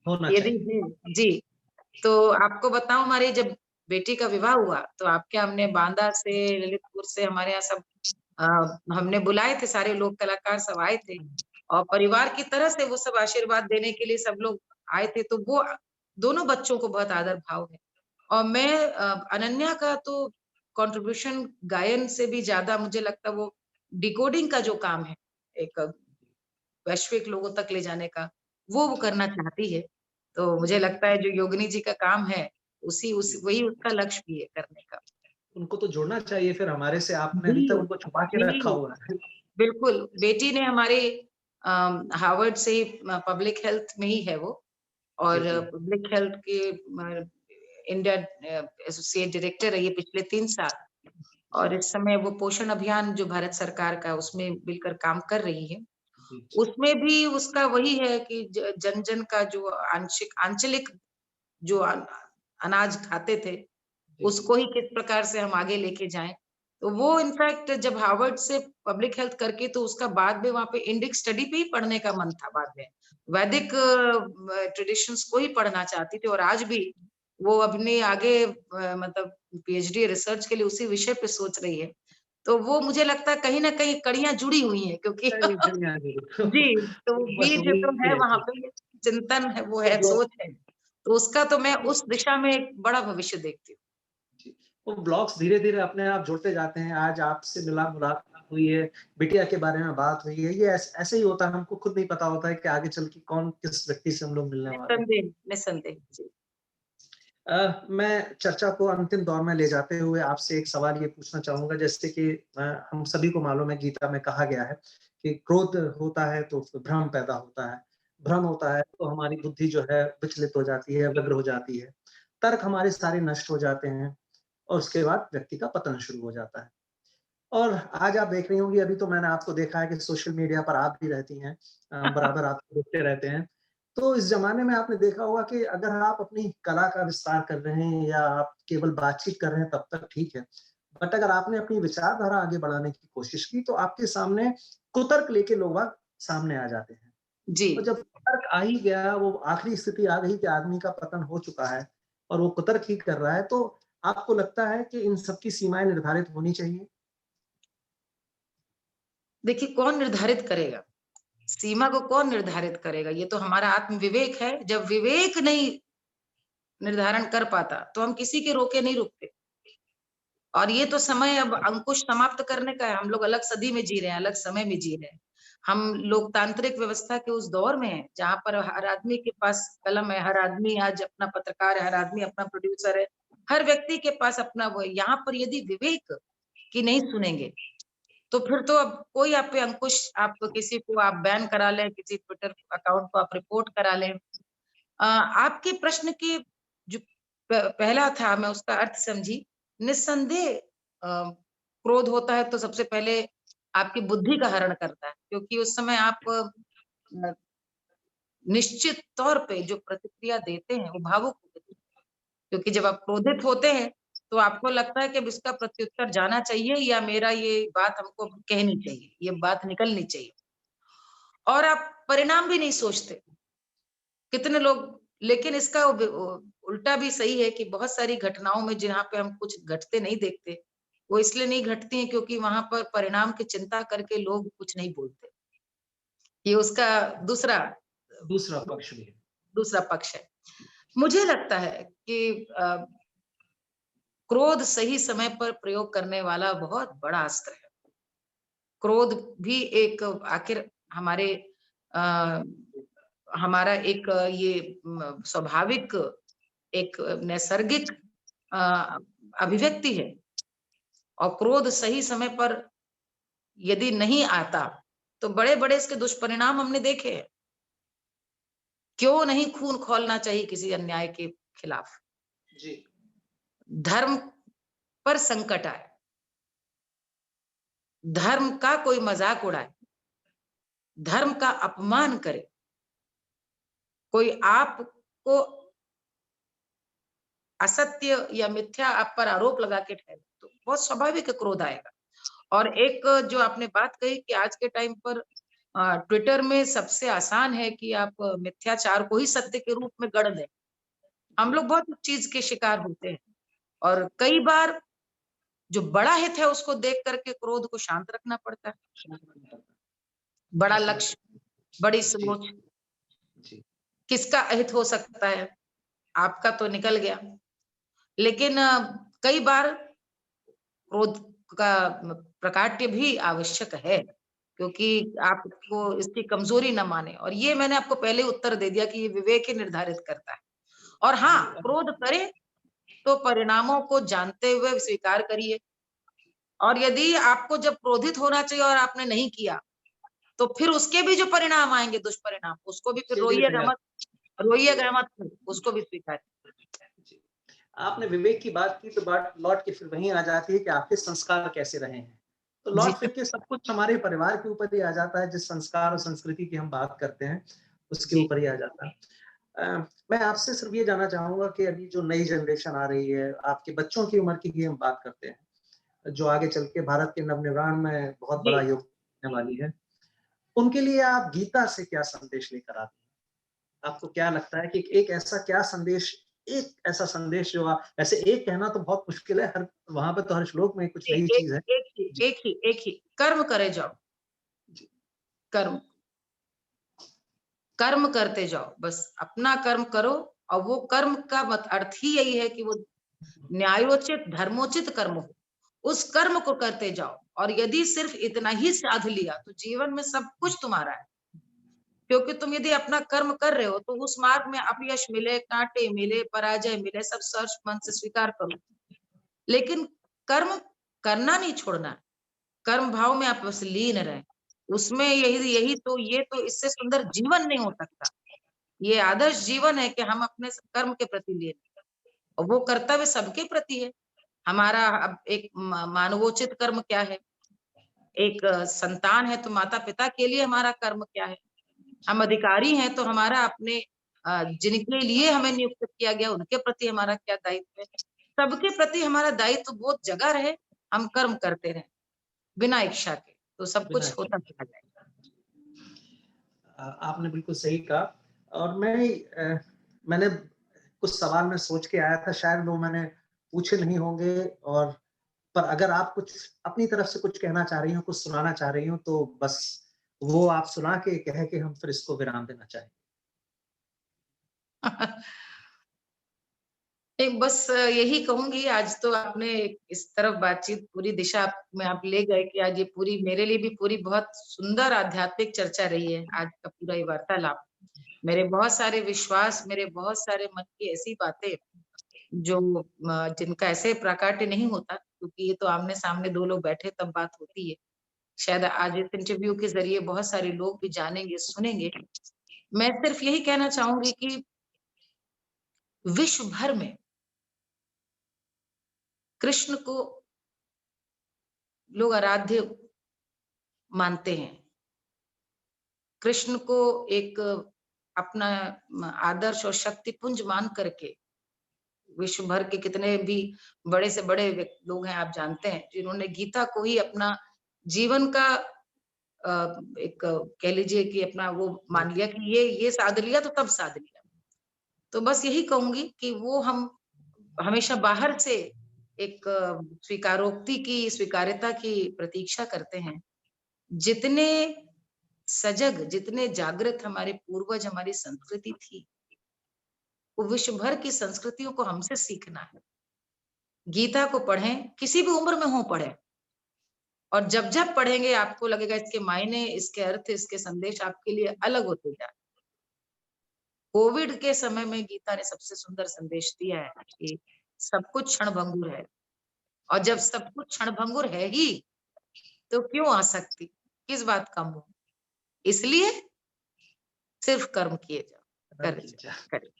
होना यदि चाहिए। है जी, तो आपको बताऊँ हमारी जब बेटी का विवाह हुआ, तो आपके हमने बांदा से, ललितपुर से हमारे यहाँ सब अ, हमने बुलाए थे सारे लोग कलाकार सब आए थे और परिवार की तरह से वो सब आशीर्वाद देने के लिए सब लोग आए थे, तो वो दोनों बच्चों को बहुत आदर भाव है। और मैं अनन्या का तो कंट्रीब्यूशन गायन से भी ज़्यादा मुझे लगता है वो डिकोडिंग का जो काम है, एक वैश्विक लोगों तक ले जाने का, वो करना चाहती है। तो मुझे लगता है जो योगिनी जी का काम है, जी, वही उसका लक्ष्य भी है करने का। उनको तो जुड़ना चाहिए फिर हमारे से, आपने अभी जी, तक उनको छुपा के रखा जी। हुआ है। बिल्कुल, बेटी ने हमारे हार्वर्ड से ही पब्लिक हेल्थ में ही है वो जी, और जी, पब्लिक हेल्थ के इंडिया एसोसिएट डायरेक्टर रही है पिछले 3 साल जी, और इस समय वो पोषण अभियान जो भारत सरकार का उसमें मिलकर काम कर रही है। जी, जी, उसमें भी उसका वही है कि जन-जन का जो आंचलिक जो अनाज खाते थे, जी, जी, उसको ही किस प्रकार से हम आगे लेके जाएँ। तो वो इनफैक्ट जब हार्वर्ड से पब्लिक हेल्थ करके तो उसका बाद में वहाँ पे इंडिक स्टडी पे ही पढ़ने का मन था बाद में। वैदिक ट्रेडिशंस को ही पढ़ना चाहती थी और आज भी वो अपने आगे मतलब पीएचडी रिसर्च के लिए उसी विषय पे सोच रही है। तो वो मुझे लगता है कहीं न कहीं कड़ियाँ जुड़ी हुई हैं क्योंकि नहीं, दुनिया जी, तो बस बीज तो वही है है वहाँ कि पे, चिंतन है, वो वो है, जो सोच है। तो उसका तो मैं उस दिशा में एक बड़ा भविष्य देखती हूँ। जी, वो ब्लॉग्स धीरे-धीरे अपने आप जुड़ते जाते हैं। आज आपसे मुलाकात हुई है, बिटिया के बारे में बात हुई है, ये ऐसे ही होता है, हमको खुद नहीं पता होता है कि आगे चल के कौन किस व्यक्ति से हम लोग मिलने वाले हैं। निस्संदेह, निस्संदेह, जी। मैं चर्चा को अंतिम दौर में ले जाते हुए आपसे एक सवाल ये पूछना चाहूँगा जैसे कि हम सभी को मालूम है गीता में कहा गया है कि क्रोध होता है तो भ्रम पैदा होता है। भ्रम होता है तो हमारी बुद्धि जो है विचलित हो जाती है, व्यग्र हो जाती है। तर्क हमारे सारे नष्ट हो जाते हैं और उसके बाद व्यक्ति का पतन शुरू हो जाता है। और आज आप देख रही होंगी अभी तो मैंने आपको देखा है कि सोशल मीडिया पर आप भी रहती हैं बराबर आप देखते रहते हैं। तो इस ज़माने में आपने देखा होगा कि अगर आप अपनी कला का विस्तार कर रहे हैं या आप केवल बातचीत कर रहे हैं तब तक ठीक है। बट अगर आपने अपनी विचारधारा आगे बढ़ाने की कोशिश की तो आपके सामने कुतर्क लेके लोग बाग सामने आ जाते हैं। जी। और जब कुतर्क आ ही गया, वो आखिरी स्थिति आ गई कि आदमी का पतन हो चुका है और वो कुतर्क ही कर रहा है, तो आपको लगता है कि इन सब की सीमाएँ निर्धारित होनी चाहिए? देखिए कौन निर्धारित करेगा? सीमा को कौन निर्धारित करेगा? ये तो हमारा आत्म विवेक है। जब विवेक नहीं निर्धारण कर पाता, तो हम किसी के रोके नहीं रुकते। और ये तो समय अब अंकुश समाप्त करने का है। हम लोग अलग सदी में जी रहे हैं, अलग समय में जी रहे हैं। हम लोकतांत्रिक व्यवस्था के उस दौर में हैं, जहाँ पर हर आदमी के पास कलम है, हर आदमी आज अपना पत्रकार है, हर आदमी अपना प्रोड्यूसर है, हर व्यक्ति के पास अपना वो है। यहाँ पर यदि विवेक की नहीं सुनेंगे, तो फिर तो अब कोई आप पे अंकुश आप किसी को आप बैन करा लें, किसी ट्विटर अकाउंट को आप रिपोर्ट करा लें। आपके प्रश्न के जो पहला था मैं उसका अर्थ समझी, निस्संदेह क्रोध होता है तो सबसे पहले आपकी बुद्धि का हरण करता है, क्योंकि उस समय आप निश्चित तौर पे जो प्रतिक्रिया देते हैं वो भावुक होते हैं, क्योंकि जब आप क्रोधित होते हैं, तो आपको लगता है कि अब इसका प्रत्युत्तर जाना चाहिए या मेरा ये बात हमको कहनी चाहिए, ये बात निकलनी चाहिए और आप परिणाम भी नहीं सोचते। कितने लोग लेकिन इसका उल्टा भी सही है कि बहुत सारी घटनाओं में जहाँ पे हम कुछ घटते नहीं देखते, वो इसलिए नहीं घटती हैं क्योंकि वहाँ पर परिणाम की चिंता करके लोग कुछ नहीं बोलते। ये उसका दूसरा दूसरा पक्ष भी है। दूसरा पक्ष है। मुझे लगता है कि क्रोध सही समय पर प्रयोग करने वाला बहुत बड़ा अस्त्र है। क्रोध भी एक आखिर हमारे अ, हमारा एक ये स्वाभाविक एक नैसर्गिक अ, अभिव्यक्ति है और क्रोध सही समय पर यदि नहीं आता, तो बड़े-बड़े इसके दुष्परिणाम हमने देखे हैं। क्यों नहीं खून खौलना चाहिए किसी अन्याय के खिलाफ? जी। धर्म पर संकट आए, धर्म का कोई मजाक उड़ाए, धर्म का अपमान करे, कोई आपको असत्य या मिथ्या आप पर आरोप लगा के ठहरे, तो बहुत स्वाभाविक है क्रोध आएगा। और एक जो आपने बात कही कि आज के टाइम पर ट्विटर में सबसे आसान है कि आप मिथ्याचार को ही सत्य के रूप में गढ़ दें। हम जी। लोग बहुत इस चीज के शिकार होते हैं और कई बार जो बड़ा हित है उसको देख करके क्रोध को शांत रखना पड़ता है। बड़ा ऐसा लक्ष्य, बड़ी जी, सोच, जी, किसका अहित हो सकता है? आपका तो निकल गया। लेकिन कई बार क्रोध का प्रकाट्य भी आवश्यक है, क्योंकि आपको इसकी कमजोरी ना माने। और ये मैंने आपको पहले उत्तर दे दिया कि ये विवेक ही निर्धारित करता है। और हाँ, जी, क्रोध करें तो परिणामों को जानते हुए स्वीकार करिए। और यदि आपको जब क्रोधित होना चाहिए और आपने नहीं किया, तो फिर उसके भी जो परिणाम आएंगे, दुष्परिणाम, उसको भी फिर उसके लिए तैयार जी, रोइएगा मत, उसको भी स्वीकार। जी। आपने विवेक की बात की तो बात लौट के फिर वहीं आ जाती है कि आपके संस्कार कैसे रहे हैं। तो जी, लौट फिर के सब कुछ हमारे परिवार के ऊपर ही आ जाता है, जिस संस्कार और संस्कृति की हम बात करते हैं, उसके जी, ऊपर ही आ जाता है। मैं आपसे सिर्फ ये जानना चाहूँगा कि अभी जो नई जनरेशन आ रही है, आपके बच्चों की उम्र की ही हम बात करते हैं, जो आगे चल के भारत के नव-निर्माण में बहुत जी। बड़ा योगदान देने वाली है। उनके लिए आप गीता से क्या संदेश लेकर आते हैं? आपको क्या लगता है कि एक ऐसा क्या संदेश एक ऐसा संदेश जो आप ऐसे एक कहना तो बहुत मुश्किल है, हर वहाँ पे तो हर श्लोक में कुछ जी, नई एक चीज़ है। एक ही जी, एक ही एक ही कर्म करे जाओ, जी, कर्म कर्म करते जाओ, बस अपना कर्म करो। और वो कर्म का अर्थ ही यही है कि वो न्यायोचित धर्मोचित कर्म हो, उस कर्म को करते जाओ। और यदि सिर्फ इतना ही साध लिया तो जीवन में सब कुछ तुम्हारा है, क्योंकि तुम यदि अपना कर्म कर रहे हो तो उस मार्ग में अपयश मिले, कांटे मिले, पराजय मिले, सब सर्व मन से स्वीकार करो। लेकिन कर्म करना नहीं छोड़ना है। कर्म भाव में आप बस लीन रहें। उसमें यही यही तो ये तो इससे सुंदर जीवन नहीं हो सकता। ये आदर्श जीवन है कि हम अपने कर्म के प्रति लीन हैं। और वो कर्तव्य सबके प्रति है। हमारा अब एक मानवोचित कर्म क्या है? एक संतान है तो माता-पिता के लिए हमारा कर्म क्या है? हम अधिकारी हैं तो हमारा अपने जिनके लिए हमें नियुक्त किया गया उनके प्रति हमारा क्या दायित्व है? सबके प्रति हमारा दायित्व बोध जगा रहे, हम कर्म करते रहें, बिना इच्छा के, तो सब बिना कुछ होता चला जाएगा। आपने बिल्कुल सही कहा और मैंने कुछ सवाल मैं सोच के आया था, शायद वो मैंने पूछे नहीं होंगे और पर अगर आप कुछ अपनी तरफ से कुछ कहना चाह रही हो, कुछ सुनाना चाह रही हो, तो बस वो आप सुना के कह के हम फिर इसको विराम देना चाहेंगे। नहीं, बस यही कहूँगी। आज तो आपने इस तरफ बातचीत पूरी दिशा में आप ले गए कि आज ये पूरी मेरे लिए भी पूरी बहुत सुंदर आध्यात्मिक चर्चा रही है, आज का पूरा ये वार्तालाप। मेरे बहुत सारे विश्वास, मेरे बहुत सारे मन की ऐसी बातें जो जिनका ऐसे प्राकट्य नहीं होता, क्योंकि ये तो आमने-सामने 2 लोग बैठे तब बात होती है। शायद आज इस इंटरव्यू के ज़रिए बहुत सारे लोग भी जानेंगे, सुनेंगे। मैं सिर्फ यही कहना चाहूँगी कि विश्व भर में कृष्ण को लोग आराध्य मानते हैं। कृष्ण को एक अपना आदर्श और शक्तिपुंज मान करके विश्व भर के कितने भी बड़े से बड़े लोग हैं आप जानते हैं, जिन्होंने गीता को ही अपना जीवन का एक कह लीजिए कि अपना वो मान लिया कि ये साध लिया तो तब साध लिया। तो बस यही कहूँगी कि वो हम हमेशा बाहर से एक स्वीकारोक्ति की, स्वीकार्यता की प्रतीक्षा करते हैं। जितने सजग, जितने जागृत हमारे पूर्वज, हमारी संस्कृति थी, वो विश्व भर की संस्कृतियों को हमसे सीखना है। गीता को पढ़ें, किसी भी उम्र में हो पढ़ें। और जब-जब पढ़ेंगे आपको लगेगा इसके मायने, इसके अर्थ, इसके संदेश आपके लिए अलग होते जा रहे हैं। कोविड के समय में गीता ने सबसे सुंदर संदेश दिया है कि सब कुछ क्षणभंगुर है। और जब सब कुछ क्षणभंगुर है ही, तो क्यों आसक्ति? किस बात का मोह? इसलिए सिर्फ कर्म किए जाओ, करे अच्छा। जाओ, करे।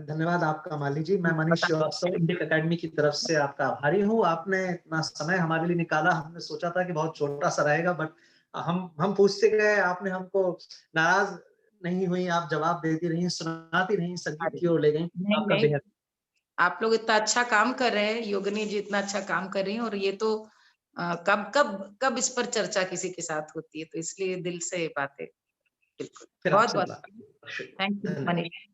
धन्यवाद आपका माली जी। मैं मनीष श्रीवास्तव इंडिक अकेडमी की तरफ से आपका आभारी हूँ। आपने इतना समय हमारे लिए निकाला। हमने सोचा था कि बहुत छोटा-सा रहेगा, बट हम पूछते गए, आपने हमको नाराज़ नहीं हुई, आप जवाब देती रहीं, सुनाती रहीं, संगीत अरे! की ओर ले गईं। नहीं, आपका नहीं, बेहद आप लोग इतना अच्छा काम कर रहे हैं, योगिनी जी इतना अच्छा काम कर रही हैं और ये तो कब कब कब इस पर चर्चा किसी के साथ होती है, तो इसलिए दिल से बातें बिल्कुल। फिर आपसे बहुत-बहुत मुलाकात होगी। थैंक यू धन्यवाद। मनीष।